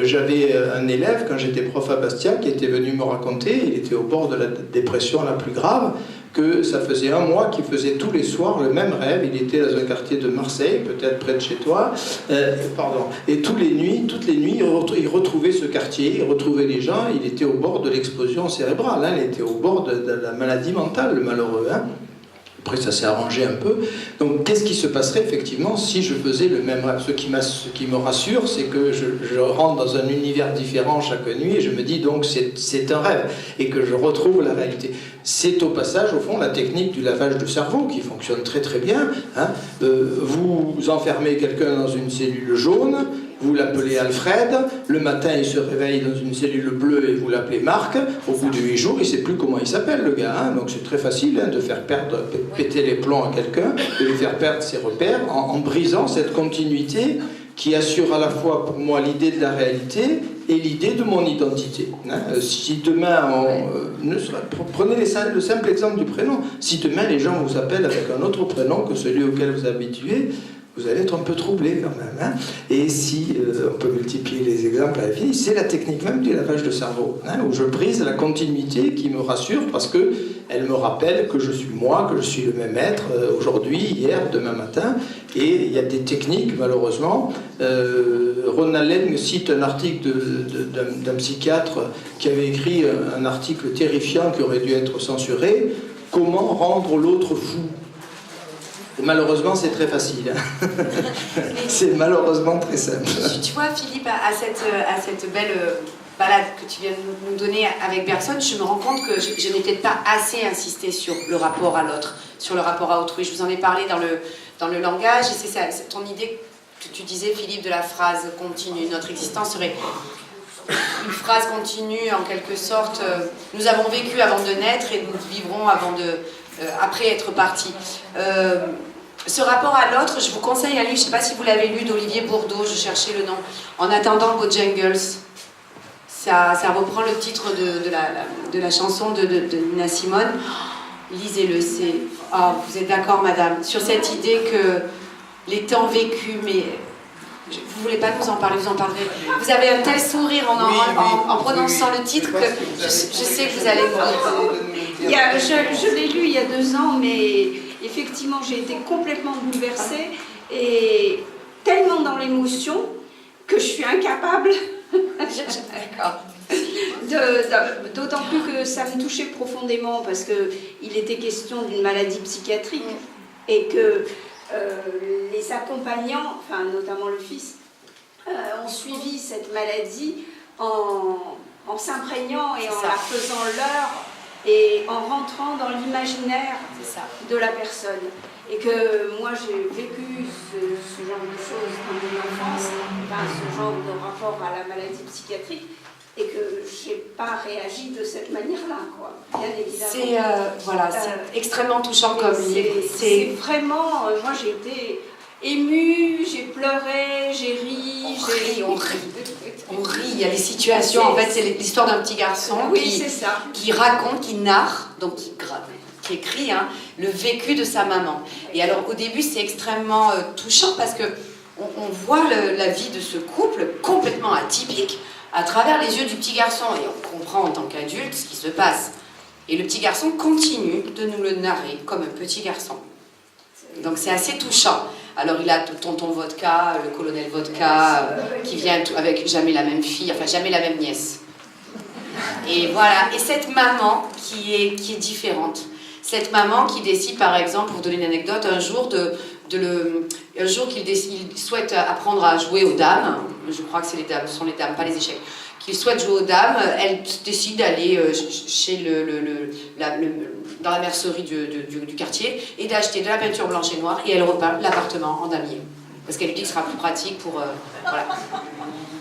Speaker 1: J'avais un élève, quand j'étais prof à Bastia, qui était venu me raconter, il était au bord de la dépression la plus grave, que ça faisait 1 mois qu'il faisait tous les soirs le même rêve. Il était dans un quartier de Marseille, peut-être près de chez toi, et toutes les nuits, il retrouvait ce quartier, il retrouvait les gens, il était au bord de l'explosion cérébrale, hein, il était au bord de la maladie mentale, le malheureux. Hein. Après, ça s'est arrangé un peu. Donc, qu'est-ce qui se passerait effectivement si je faisais le même rêve? Ce qui me rassure, c'est que je rentre dans un univers différent chaque nuit et je me dis donc c'est un rêve et que je retrouve la réalité. C'est au passage, au fond, la technique du lavage de cerveau qui fonctionne très très bien. Hein. Vous enfermez quelqu'un dans une cellule jaune, vous l'appelez Alfred, le matin il se réveille dans une cellule bleue et vous l'appelez Marc, au bout de 8 jours il ne sait plus comment il s'appelle le gars, hein. Donc c'est très facile de faire péter les plombs à quelqu'un, de lui faire perdre ses repères en brisant cette continuité qui assure à la fois pour moi l'idée de la réalité et l'idée de mon identité. Hein. Si demain, prenez le simple exemple du prénom, si demain les gens vous appellent avec un autre prénom que celui auquel vous êtes habitué, vous allez être un peu troublé quand même. Hein. Et si on peut multiplier les exemples à l'infini, c'est la technique même du lavage de cerveau, hein, où je brise la continuité qui me rassure parce qu'elle me rappelle que je suis moi, que je suis le même être aujourd'hui, hier, demain matin. Et il y a des techniques, malheureusement. Ron Allen me cite un article d'un psychiatre qui avait écrit un article terrifiant qui aurait dû être censuré. Comment rendre l'autre fou? Malheureusement, c'est très facile. C'est malheureusement très simple.
Speaker 2: Tu vois, Philippe, à cette belle balade que tu viens de nous donner avec personne, je me rends compte que je n'ai peut-être pas assez insisté sur le rapport à l'autre, sur le rapport à autrui. Je vous en ai parlé dans le langage, et c'est ton idée que tu disais, Philippe, de la phrase continue. Notre existence serait une phrase continue, en quelque sorte. Nous avons vécu avant de naître et nous vivrons après être partis. Ce rapport à l'autre, je vous conseille un livre, je ne sais pas si vous l'avez lu, d'Olivier Bourdeau, je cherchais le nom, En attendant Bojangles. Ça reprend le titre de la chanson de Nina Simone. Lisez-le, c'est... Oh, vous êtes d'accord, madame, sur cette idée que les temps vécus, mais... Vous ne voulez pas nous en parler, vous en parlerez. Vous avez un tel sourire en prononçant le titre que je sais que vous allez...
Speaker 6: Je l'ai lu il y a 2 ans, mais effectivement j'ai été complètement bouleversée et tellement dans l'émotion que je suis incapable, d'autant plus que ça me touchait profondément parce qu'il était question d'une maladie psychiatrique et que les accompagnants, enfin notamment le fils, ont suivi cette maladie en s'imprégnant et en la faisant leur et en rentrant dans l'imaginaire de la personne. Et que moi j'ai vécu ce genre de choses dans mon enfance, enfin, ce genre de rapport à la maladie psychiatrique, et que je n'ai pas réagi de cette manière-là, quoi. Bien évidemment.
Speaker 2: C'est extrêmement touchant comme livre.
Speaker 6: C'est vraiment... moi j'ai été émue, j'ai pleuré, j'ai ri,
Speaker 2: on rit, il y a des situations, en fait c'est l'histoire d'un petit garçon qui raconte, qui narre, donc qui écrit le vécu de sa maman. Et alors au début c'est extrêmement touchant parce que on voit la vie de ce couple complètement atypique à travers les yeux du petit garçon et on comprend en tant qu'adulte ce qui se passe. Et le petit garçon continue de nous le narrer comme un petit garçon. Donc c'est assez touchant. Alors il a tonton Vodka, le colonel Vodka, qui vient avec jamais la même fille, enfin jamais la même nièce. Et voilà, et cette maman qui est différente. Cette maman qui décide par exemple, pour vous donner une anecdote, un jour qu'il souhaite apprendre à jouer aux dames, je crois que ce sont les dames, pas les échecs, qu'il souhaite jouer aux dames, elle décide d'aller chez dans la mercerie du quartier et d'acheter de la peinture blanche et noire et elle repeint l'appartement en damier. Parce qu'elle lui dit que ce sera plus pratique pour... voilà.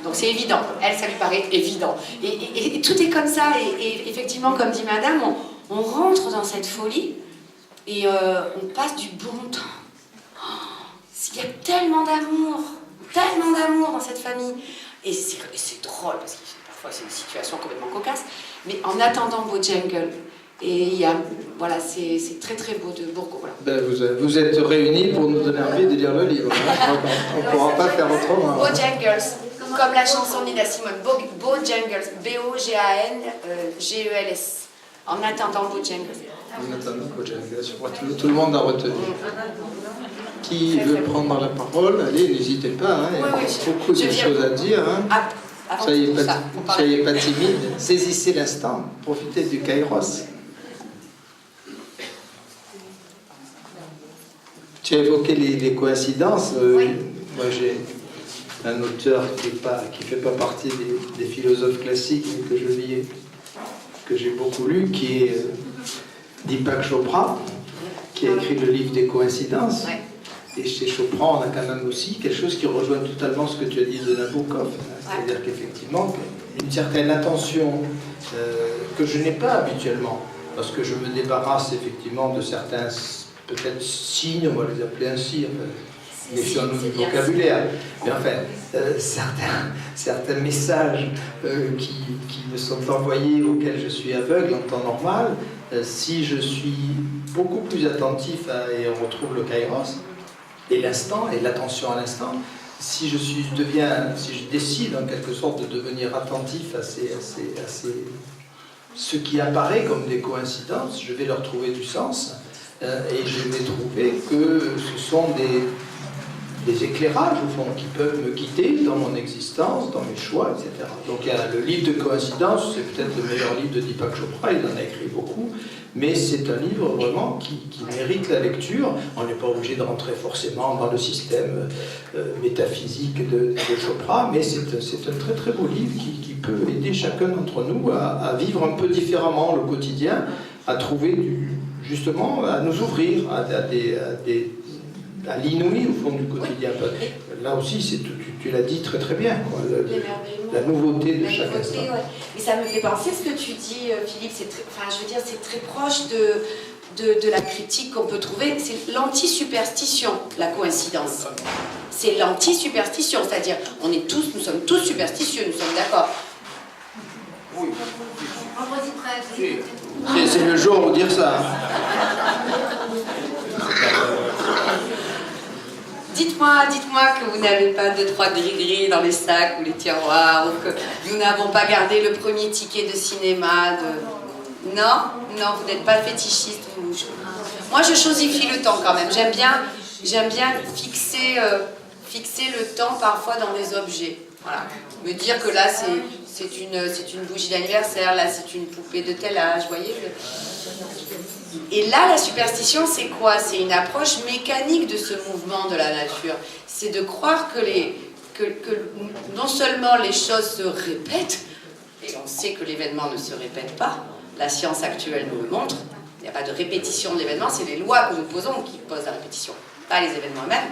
Speaker 2: Donc c'est évident, elle, ça lui paraît évident. Et tout est comme ça, et effectivement, comme dit madame, on rentre dans cette folie, et on passe du bon temps. Il y a tellement d'amour dans cette famille. Et c'est drôle, parce que parfois c'est une situation complètement cocasse, mais en attendant Bojangles, et il y a, voilà, c'est très très beau de Bourgogne. Voilà.
Speaker 1: Ben, vous êtes réunis pour nous donner envie de lire le livre. Hein. On ne pourra pas faire autrement.
Speaker 2: Bojangles, comme la chanson de Nina Simone, Bojangles, B-O-G-A-N-G-E-L-S, en attendant Bojangles.
Speaker 1: En attendant Bojangles, je crois que tout le monde a retenu. Qui veut prendre la parole? Allez, n'hésitez pas, hein. Il y a beaucoup de choses à dire. Hein. Soyez pas timide, saisissez l'instant, profitez du kairos. Tu as évoqué les coïncidences.
Speaker 2: Oui.
Speaker 1: Moi, j'ai un auteur qui ne fait pas partie des philosophes classiques, mais que je lis, que j'ai beaucoup lu, qui est Deepak Chopra, qui a écrit le livre des coïncidences.
Speaker 2: Ouais.
Speaker 1: Et chez Chopra, on a quand même aussi quelque chose qui rejoint totalement ce que tu as dit de Nabokov. C'est-à-dire qu'effectivement, une certaine attention que je n'ai pas habituellement, parce que je me débarrasse effectivement de certains, peut-être signes, on va les appeler ainsi, méfions-nous du vocabulaire, mais enfin, certains messages qui me sont envoyés, auxquels je suis aveugle en temps normal, si je suis beaucoup plus attentif et on retrouve le kairos, et l'instant, et l'attention à l'instant, si je décide en quelque sorte de devenir attentif à ce qui apparaît comme des coïncidences, je vais leur trouver du sens, et je vais trouver que ce sont des éclairages, au fond, qui peuvent me guider dans mon existence, dans mes choix, etc. Donc il y a le livre de coïncidence, c'est peut-être le meilleur livre de Deepak Chopra, il en a écrit beaucoup, mais c'est un livre vraiment qui mérite la lecture. On n'est pas obligé de rentrer forcément dans le système métaphysique de Chopra, mais c'est un très très beau livre qui peut aider chacun d'entre nous à vivre un peu différemment le quotidien, à trouver justement, à nous ouvrir à l'inouï au fond du quotidien. Oui. Là aussi, tu l'as dit très très bien, quoi, la nouveauté de chaque instant.
Speaker 2: Ouais. Mais ça me fait penser ce que tu dis, Philippe, c'est très proche de la critique qu'on peut trouver. C'est l'anti-superstition, la coïncidence. C'est l'anti-superstition, c'est-à-dire nous sommes tous superstitieux, nous sommes d'accord.
Speaker 1: Oui. C'est le jour où dire ça.
Speaker 2: Dites-moi que vous n'avez pas 2-3 gris-gris dans les sacs ou les tiroirs, ou que nous n'avons pas gardé le premier ticket de cinéma. Non, vous n'êtes pas fétichiste. Moi, je chosifie le temps quand même. J'aime bien fixer le temps parfois dans des objets. Voilà. Me dire que là, c'est une bougie d'anniversaire, là, c'est une poupée de tel âge, vous voyez. Et là, la superstition, c'est quoi? C'est une approche mécanique de ce mouvement de la nature. C'est de croire que non seulement les choses se répètent, et on sait que l'événement ne se répète pas, la science actuelle nous le montre, il n'y a pas de répétition de l'événement, c'est les lois que nous posons qui posent la répétition, pas les événements eux-mêmes.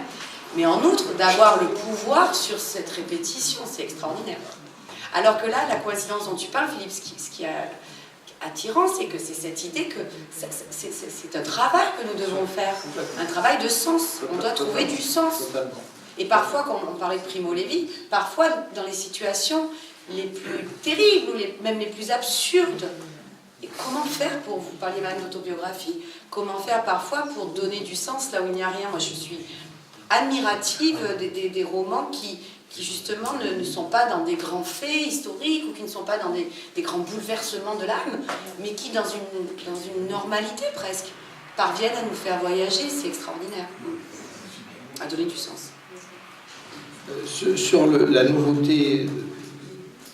Speaker 2: Mais en outre, d'avoir le pouvoir sur cette répétition, c'est extraordinaire. Alors que là, la coïncidence dont tu parles, Philippe, ce qui est attirant, c'est que c'est cette idée que c'est un travail que nous devons faire, un travail de sens. On doit trouver du sens. Et parfois, quand on parlait de Primo Levi, parfois dans les situations les plus terribles, ou même les plus absurdes, et comment faire pour, vous parliez même d'autobiographie, comment faire parfois pour donner du sens là où il n'y a rien. Moi, je suis admirative des romans qui justement ne sont pas dans des grands faits historiques ou qui ne sont pas dans des grands bouleversements de l'âme, mais qui, dans une normalité presque, parviennent à nous faire voyager. C'est extraordinaire, à donner du sens.
Speaker 1: Sur la nouveauté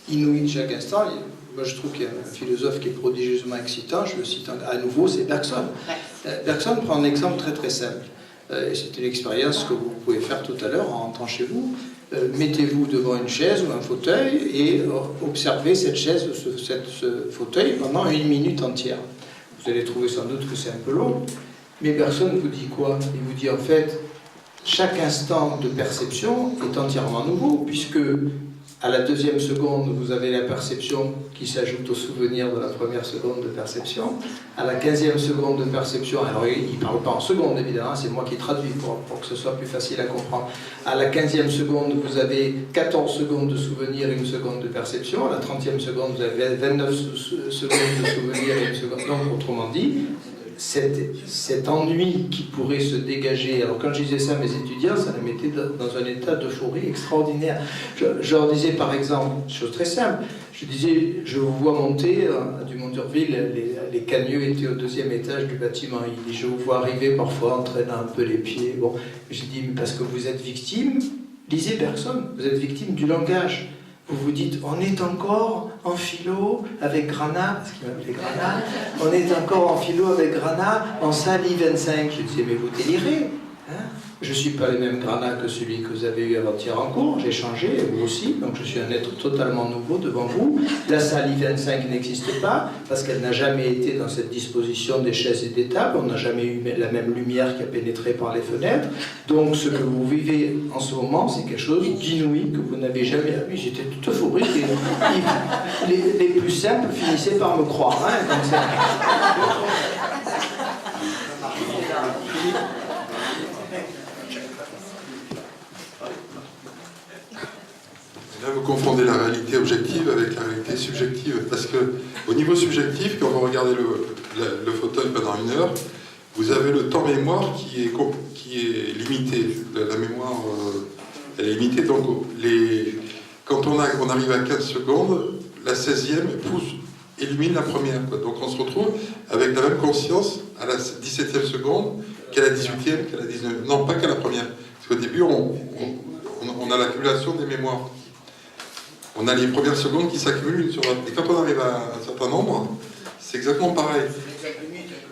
Speaker 1: inouïe de chaque instant, moi je trouve qu'il y a un philosophe qui est prodigieusement excitant, je le cite à nouveau, c'est Bergson. Ouais. Bergson prend un exemple très très simple. C'est une expérience que vous pouvez faire tout à l'heure en rentrant chez vous. Mettez-vous devant une chaise ou un fauteuil et observez cette chaise ou ce fauteuil pendant 1 minute entière. Vous allez trouver sans doute que c'est un peu long, mais personne ne vous dit quoi? Il vous dit en fait, chaque instant de perception est entièrement nouveau, puisque à la deuxième seconde, vous avez la perception qui s'ajoute au souvenir de la première seconde de perception. À la 15e seconde de perception, alors il ne parle pas en secondes évidemment, c'est moi qui traduis pour que ce soit plus facile à comprendre. À la 15e seconde, vous avez 14 secondes de souvenir et 1 seconde de perception. À la 30e seconde, vous avez 29 secondes de souvenir et 1 seconde. Donc, autrement dit, cet ennui qui pourrait se dégager, alors quand je disais ça à mes étudiants, ça les mettait dans un état d'euphorie extraordinaire. Je leur disais par exemple, chose très simple, je disais, je vous vois monter à Dumont d'Urville, les cagneux étaient au 2e étage du bâtiment, je vous vois arriver parfois en traînant un peu les pieds. Bon, j'ai dit, mais parce que vous êtes victime, lisez Bergson, vous êtes victime du langage. Vous vous dites, on est encore en philo avec Granat, parce qu'il m'appelait Granat, on est encore en philo avec Granat en salle I-25. Je disais, mais vous délirez, hein? Je ne suis pas le même Granat que celui que vous avez eu avant-hier en cours, j'ai changé, vous aussi, donc je suis un être totalement nouveau devant vous. La salle I-25 n'existe pas, parce qu'elle n'a jamais été dans cette disposition des chaises et des tables, on n'a jamais eu la même lumière qui a pénétré par les fenêtres, donc ce que vous vivez en ce moment, c'est quelque chose d'inouï que vous n'avez jamais vu. J'étais tout euphorique, et les plus simples finissaient par me croire. Hein, donc
Speaker 4: Là, vous confondez la réalité objective avec la réalité subjective. Parce que, au niveau subjectif, quand vous regardez le fauteuil pendant 1 heure, vous avez le temps mémoire qui est limité. La mémoire, elle est limitée. Donc, quand on arrive à 15 secondes, la 16e élimine la première. Quoi. Donc, on se retrouve avec la même conscience à la 17e seconde qu'à la 18e, qu'à la 19e. Non, pas qu'à la première. Parce qu'au début, on a l'accumulation des mémoires. On a les premières secondes qui s'accumulent une sur l'autre. Et quand on arrive à un certain nombre, c'est exactement pareil.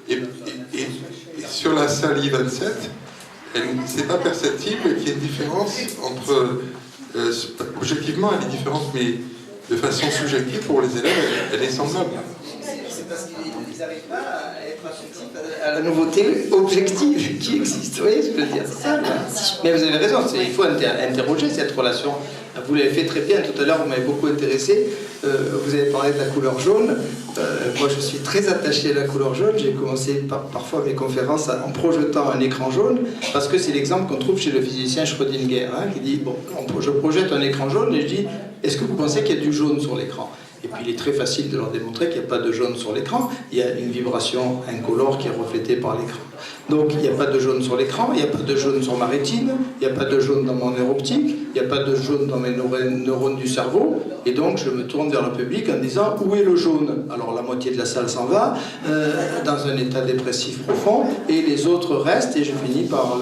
Speaker 4: Et sur la salle I-27, c'est pas perceptible qu'il y ait une différence entre... objectivement, elle est différente, mais de façon subjective, pour les élèves, elle est semblable.
Speaker 1: C'est parce qu'ils n'arrivent pas à être attentifs à la nouveauté objective qui existe. Vous voyez ce que je veux dire? C'est ça. Mais vous avez raison, il faut interroger cette relation. Vous l'avez fait très bien tout à l'heure, vous m'avez beaucoup intéressé. Vous avez parlé de la couleur jaune. Moi, je suis très attaché à la couleur jaune. J'ai commencé parfois mes conférences en projetant un écran jaune, parce que c'est l'exemple qu'on trouve chez le physicien Schrödinger, hein, qui dit, bon, je projette un écran jaune et je dis, est-ce que vous pensez qu'il y a du jaune sur l'écran? Et puis il est très facile de leur démontrer qu'il n'y a pas de jaune sur l'écran, il y a une vibration incolore qui est reflétée par l'écran. Donc il n'y a pas de jaune sur l'écran, il n'y a pas de jaune sur ma rétine, il n'y a pas de jaune dans mon nerf optique, il n'y a pas de jaune dans mes neurones du cerveau, et donc je me tourne vers le public en disant, où est le jaune? Alors la moitié de la salle s'en va, dans un état dépressif profond, et les autres restent, et je finis par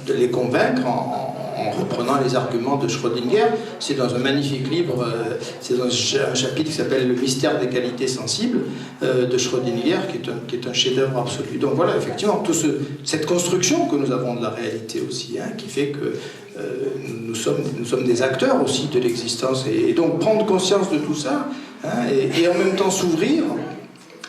Speaker 1: de les convaincre en reprenant les arguments de Schrödinger. C'est dans un magnifique livre, c'est dans un chapitre qui s'appelle « Le mystère des qualités sensibles » de Schrödinger, qui est un chef-d'œuvre absolu. Donc voilà, effectivement, cette construction que nous avons de la réalité aussi, hein, qui fait que nous sommes des acteurs aussi de l'existence. Et donc prendre conscience de tout ça, hein, et en même temps s'ouvrir,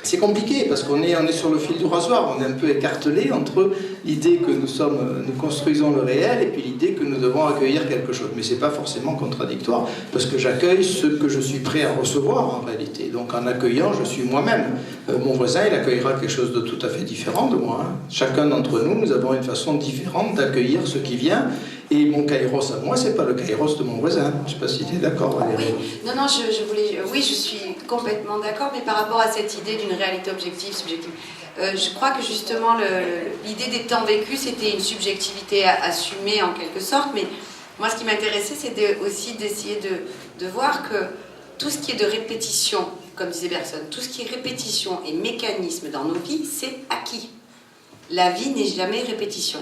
Speaker 1: c'est compliqué parce qu'on est sur le fil du rasoir, on est un peu écartelé entre l'idée que nous construisons le réel et puis l'idée que nous devons accueillir quelque chose. Mais c'est pas forcément contradictoire parce que j'accueille ce que je suis prêt à recevoir en réalité. Donc en accueillant, je suis moi-même. Mon voisin, il accueillera quelque chose de tout à fait différent de moi. Hein. Chacun d'entre nous, nous avons une façon différente d'accueillir ce qui vient. Et mon kairos à moi, c'est pas le kairos de mon voisin. Je sais pas si tu es d'accord, Valérie.
Speaker 2: Oui, non, oui, je suis complètement d'accord, mais par rapport à cette idée d'une réalité objective, subjective, je crois que justement l'idée des temps vécus, c'était une subjectivité assumée en quelque sorte, mais moi ce qui m'intéressait, c'est aussi d'essayer de voir que tout ce qui est de répétition, comme disait Bergson, tout ce qui est répétition et mécanisme dans nos vies, c'est acquis. La vie n'est jamais répétition.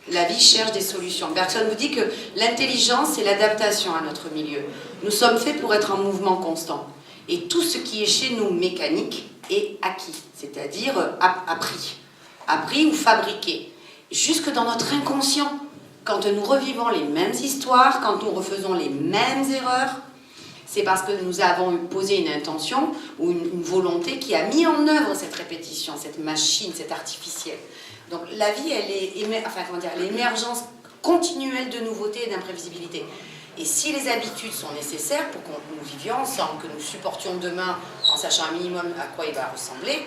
Speaker 2: La vie cherche des solutions. Bergson vous dit que l'intelligence, c'est l'adaptation à notre milieu. Nous sommes faits pour être en mouvement constant. Et tout ce qui est chez nous mécanique est acquis, c'est-à-dire appris ou fabriqué. Jusque dans notre inconscient, quand nous revivons les mêmes histoires, quand nous refaisons les mêmes erreurs, c'est parce que nous avons posé une intention ou une volonté qui a mis en œuvre cette répétition, cette machine, cet artificiel. Donc la vie, elle est l'émergence continuelle de nouveautés et d'imprévisibilité. Et si les habitudes sont nécessaires pour que nous vivions ensemble, que nous supportions demain en sachant un minimum à quoi il va ressembler,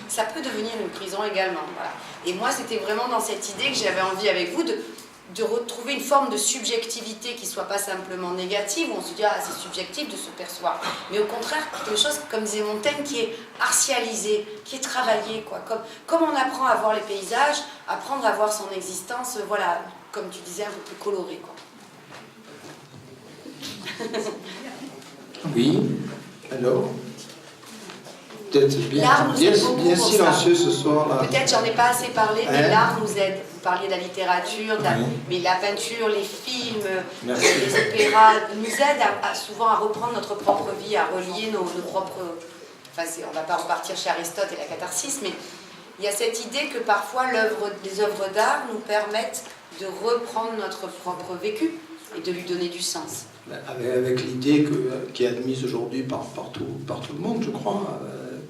Speaker 2: ça peut devenir une prison également. Voilà. Et moi, c'était vraiment dans cette idée que j'avais envie avec vous de retrouver une forme de subjectivité qui ne soit pas simplement négative, où on se dit « ah, c'est subjectif de se percevoir », mais au contraire, quelque chose, comme disait Montaigne, qui est artialisé, qui est travaillé, quoi. Comme on apprend à voir les paysages, apprendre à voir son existence, voilà, comme tu disais, un peu plus colorée, quoi.
Speaker 1: Oui, alors peut-être
Speaker 2: L'art nous aide beaucoup
Speaker 1: bien
Speaker 2: pour
Speaker 1: silencieux
Speaker 2: ça.
Speaker 1: ce soir. Là.
Speaker 2: Peut-être j'en ai pas assez parlé, mais l'art nous aide. Vous parliez de la littérature, mais la peinture, les films, les opéras nous aident souvent à reprendre notre propre vie, à relier nos propres... Enfin, on ne va pas repartir chez Aristote et la catharsis, mais il y a cette idée que parfois les œuvres d'art nous permettent de reprendre notre propre vécu et de lui donner du sens.
Speaker 1: Avec l'idée qui est admise aujourd'hui par tout le monde, je crois,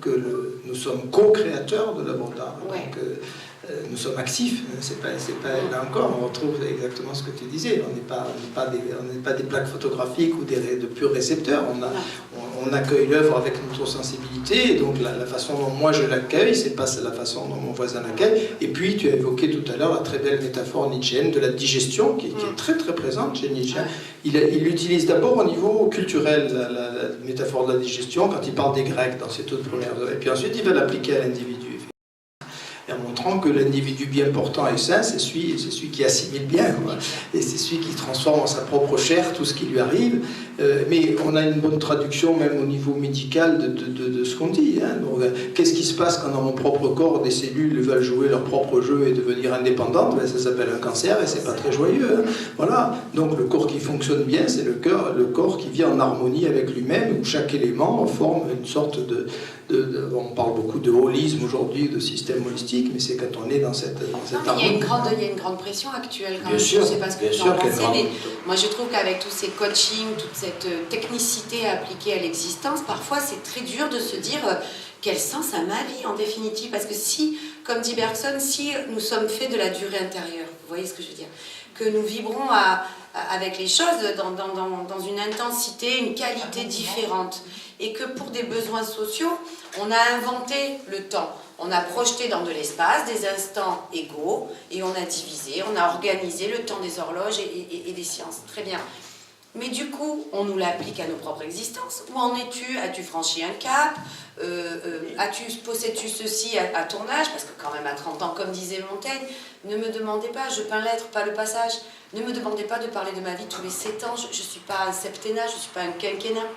Speaker 1: que nous sommes co-créateurs de l'œuvre d'art.
Speaker 2: Ouais.
Speaker 1: Donc, nous sommes actifs. C'est pas, là encore, on retrouve exactement ce que tu disais. On n'est pas des plaques photographiques ou de purs récepteurs. On accueille l'œuvre avec notre sensibilité. Et donc, la façon dont moi je l'accueille, c'est pas la façon dont mon voisin l'accueille. Et puis, tu as évoqué tout à l'heure la très belle métaphore nietzschéenne de la digestion, qui est très très présente chez Nietzsche. Il l'utilise d'abord au niveau culturel, la métaphore de la digestion, quand il parle des Grecs dans ses toutes premières œuvres. Et puis ensuite, il va l'appliquer à l'individu. Et en montrant que l'individu bien portant et sain, c'est celui qui assimile bien, quoi. Et c'est celui qui transforme en sa propre chair tout ce qui lui arrive. Mais on a une bonne traduction même au niveau médical de ce qu'on dit. Hein. Donc, qu'est-ce qui se passe quand dans mon propre corps des cellules veulent jouer leur propre jeu et devenir indépendantes? Ben, ça s'appelle un cancer et c'est pas très joyeux. Hein. Voilà. Donc le corps qui fonctionne bien, c'est le corps qui vit en harmonie avec lui-même, où chaque élément forme une sorte on parle beaucoup de holisme aujourd'hui, de système holistique, mais c'est quand on est dans cette harmonie.
Speaker 2: Il y a une grande pression actuelle quand
Speaker 1: bien
Speaker 2: même.
Speaker 1: sûr,
Speaker 2: je ne sais pas ce que
Speaker 1: bien
Speaker 2: vous
Speaker 1: sûr
Speaker 2: en pensez,
Speaker 1: grande...
Speaker 2: mais moi je trouve qu'avec tous ces coachings, toute cette technicité appliquée à l'existence, parfois c'est très dur de se dire quel sens a ma vie en définitive, parce que si, comme dit Bergson, si nous sommes faits de la durée intérieure, vous voyez ce que je veux dire, que nous vibrons avec les choses dans une intensité, une qualité différente, et que pour des besoins sociaux, on a inventé le temps. On a projeté dans de l'espace des instants égaux, et on a divisé, on a organisé le temps des horloges et des sciences. Très bien. Mais du coup, on nous l'applique à nos propres existences. Où en es-tu? As-tu franchi un cap? Possèdes-tu ceci à ton âge? Parce que quand même à 30 ans, comme disait Montaigne, ne me demandez pas, je peins l'être, pas le passage. Ne me demandez pas de parler de ma vie tous les 7 ans. Je ne suis pas un septennat, je ne suis pas un quinquennat.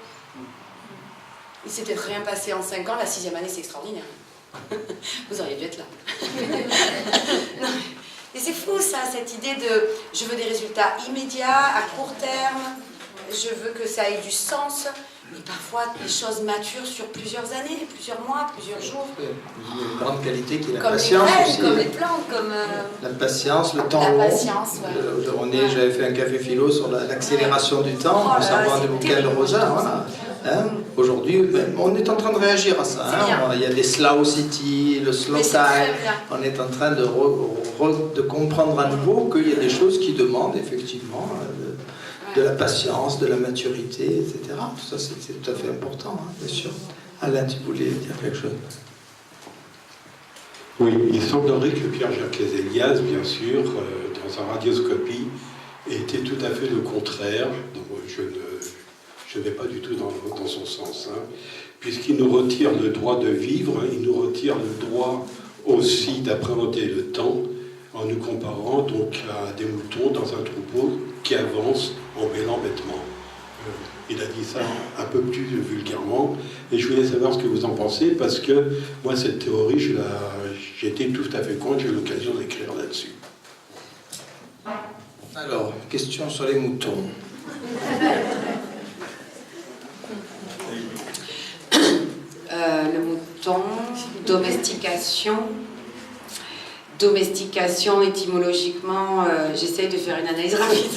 Speaker 2: Il s'était rien passé en 5 ans, la 6e année c'est extraordinaire. Vous auriez dû être là. Non, et c'est fou ça, cette idée de je veux des résultats immédiats, à court terme, je veux que ça ait du sens, mais parfois les choses maturent sur plusieurs années, plusieurs mois, plusieurs jours.
Speaker 1: Il y a une grande qualité qui est la
Speaker 2: comme
Speaker 1: patience
Speaker 2: les graines,
Speaker 1: aussi.
Speaker 2: comme les plantes, comme...
Speaker 1: La patience, le temps
Speaker 2: la
Speaker 1: long.
Speaker 2: patience, ouais.
Speaker 1: J'avais fait un café philo sur l'accélération du temps,
Speaker 2: Oh
Speaker 1: en
Speaker 2: là
Speaker 1: servant
Speaker 2: là,
Speaker 1: des
Speaker 2: c'est
Speaker 1: bouquins de
Speaker 2: terrible,
Speaker 1: Rosa. Voilà. Hein? Aujourd'hui, on est en train de réagir à ça. Hein? Il y a des Slow City, le Slow
Speaker 2: Mais c'est très
Speaker 1: Time.
Speaker 2: bien.
Speaker 1: On est en train de comprendre à nouveau qu'il y a des choses qui demandent effectivement de la patience, de la maturité, etc. Tout ça, c'est tout à fait important, hein, bien sûr. Alain, tu voulais dire quelque chose?
Speaker 7: Oui, il semblerait que Pierre-Jacques Lézélias, bien sûr, dans sa radioscopie, était tout à fait le contraire. Donc, je ne vais pas du tout dans son sens, hein, puisqu'il nous retire le droit de vivre, il nous retire le droit aussi d'appréhender le temps, en nous comparant donc à des moutons dans un troupeau qui avance en bêlant bêtement. Il a dit ça un peu plus vulgairement, et je voulais savoir ce que vous en pensez, parce que moi, cette théorie, j'étais tout à fait contre, j'ai eu l'occasion d'écrire là-dessus.
Speaker 1: Alors, question sur les moutons.
Speaker 2: Le mouton, domestication. Domestication, étymologiquement, j'essaie de faire une analyse rapide.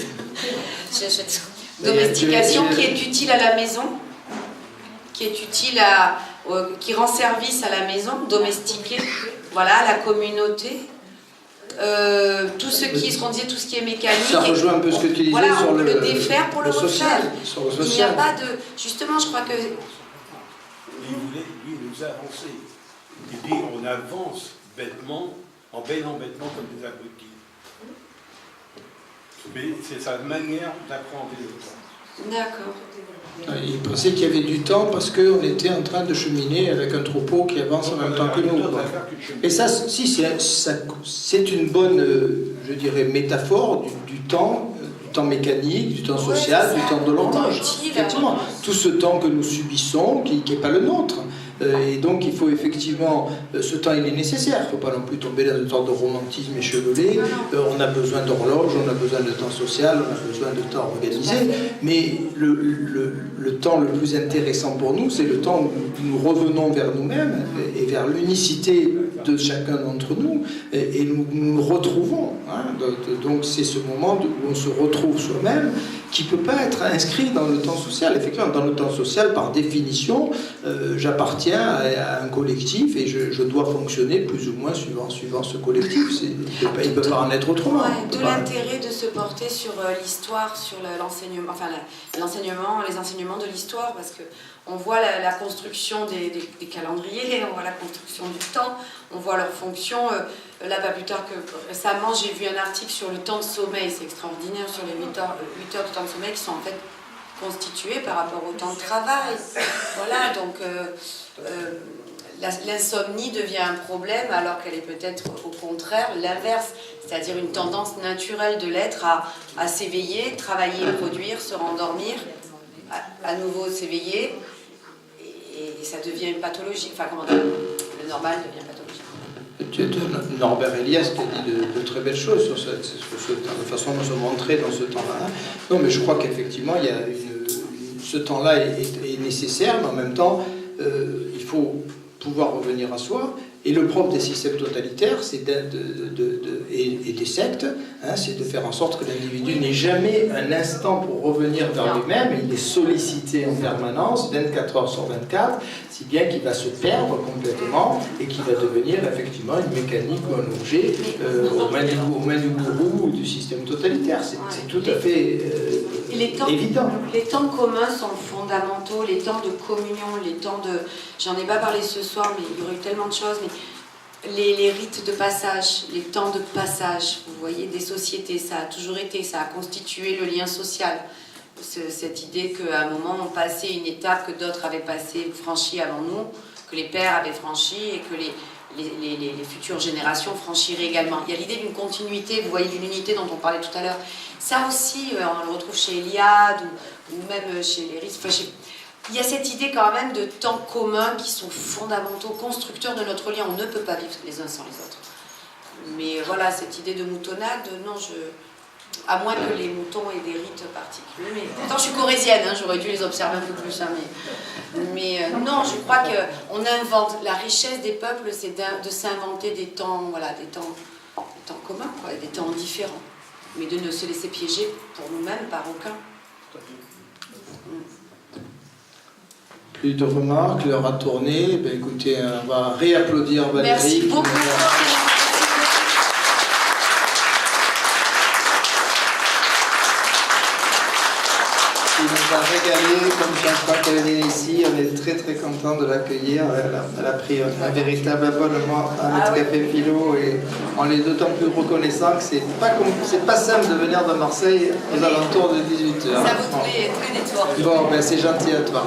Speaker 2: Domestication qui est utile à la maison, qui est utile qui rend service à la maison, domestiquer, voilà, à la communauté. tout ce qu'on disait, tout ce qui est mécanique.
Speaker 1: Ça rejoint un peu ce que tu disais
Speaker 2: voilà,
Speaker 1: sur
Speaker 2: on peut
Speaker 1: le
Speaker 2: défaire pour le
Speaker 1: social.
Speaker 2: refaire.
Speaker 1: Sur le
Speaker 2: Il n'y a
Speaker 1: social.
Speaker 2: pas de... Justement, je crois que...
Speaker 8: Lui, il nous a avancé. Il dit on avance bêtement, en bêtement comme des abrutis. Mais c'est sa manière d'apprendre le temps.
Speaker 2: D'accord.
Speaker 1: Il pensait qu'il y avait du temps parce qu'on était en train de cheminer avec un troupeau qui avance en même temps que nous. Quoi. Et ça, si, c'est une bonne, je dirais, métaphore du temps mécanique, du temps social, du temps de l'horloge. Effectivement, tout ce temps que nous subissons, qui n'est pas le nôtre. Et donc il faut effectivement, ce temps il est nécessaire, il ne faut pas non plus tomber dans une sorte de romantisme échevelé, on a besoin d'horloge, on a besoin de temps social, on a besoin de temps organisé, mais le temps le plus intéressant pour nous, c'est le temps où nous revenons vers nous-mêmes et vers l'unicité de chacun d'entre nous, et nous nous retrouvons. Hein. Donc c'est ce moment où on se retrouve soi-même, qui ne peut pas être inscrit dans le temps social. Effectivement, dans le temps social, par définition, j'appartiens à un collectif et je dois fonctionner plus ou moins suivant ce collectif. Il ne peut pas en être autrement.
Speaker 2: Ouais, de l'intérêt de se porter sur l'histoire, sur l'enseignement, enfin les enseignements de l'histoire, parce que on voit la construction des calendriers, on voit la construction du temps, on voit leur fonction. Là, pas plus tard que récemment, j'ai vu un article sur le temps de sommeil, c'est extraordinaire, sur les 8 heures de temps de sommeil qui sont en fait constituées par rapport au temps de travail. Voilà, donc l'insomnie devient un problème alors qu'elle est peut-être au contraire l'inverse, c'est-à-dire une tendance naturelle de l'être à s'éveiller, travailler, produire, se rendormir, à nouveau s'éveiller, et ça devient une pathologie, enfin comment dire, le normal devient pathologique.
Speaker 1: Norbert Elias qui a dit de très belles choses sur la façon dont se montrer dans ce temps-là. Non, mais je crois qu'effectivement, ce temps-là est nécessaire, mais en même temps, il faut pouvoir revenir à soi. Et le propre des systèmes totalitaires et des sectes, hein, c'est de faire en sorte que l'individu n'ait jamais un instant pour revenir vers lui-même. Il est sollicité en permanence, 24 heures sur 24, si bien qu'il va se perdre complètement et qu'il va devenir effectivement une mécanique ou un objet aux mains du gourou ou du système totalitaire. C'est tout à fait évident.
Speaker 2: Les temps communs sont fondamentaux, les temps de communion, les temps de... J'en ai pas parlé ce soir, mais il y aurait eu tellement de choses, mais les rites de passage, les temps de passage, vous voyez, des sociétés, ça a toujours été, ça a constitué le lien social. Cette idée qu'à un moment on passait une étape que d'autres avaient franchie avant nous, que les pères avaient franchie et que les futures générations franchiraient également. Il y a l'idée d'une continuité, vous voyez, d'une unité dont on parlait tout à l'heure. Ça aussi, on le retrouve chez Eliade ou même chez les rites. Enfin, il y a cette idée quand même de temps communs qui sont fondamentaux, constructeurs de notre lien. On ne peut pas vivre les uns sans les autres. Mais voilà, cette idée de moutonnade, non, à moins que les moutons aient des rites particuliers. Mais pourtant, je suis corésienne, hein, j'aurais dû les observer un peu plus. Hein, mais non, je crois qu'on invente. La richesse des peuples, c'est de s'inventer des temps, voilà, des temps communs, quoi, des temps différents. Mais de ne se laisser piéger pour nous-mêmes par aucun.
Speaker 1: Plus de remarques, l'heure a tourné. Ben, écoutez, on va réapplaudir Valérie.
Speaker 2: Merci beaucoup.
Speaker 1: Il nous a régalé, comme Jean-François Cavendish ici, on est très très content de l'accueillir. Elle a pris un véritable abonnement à notre café philo et on est d'autant plus reconnaissant que c'est pas simple de venir de Marseille aux alentours de 18h.
Speaker 2: Ça vaut tous les détours.
Speaker 1: Bon, ben c'est gentil à toi.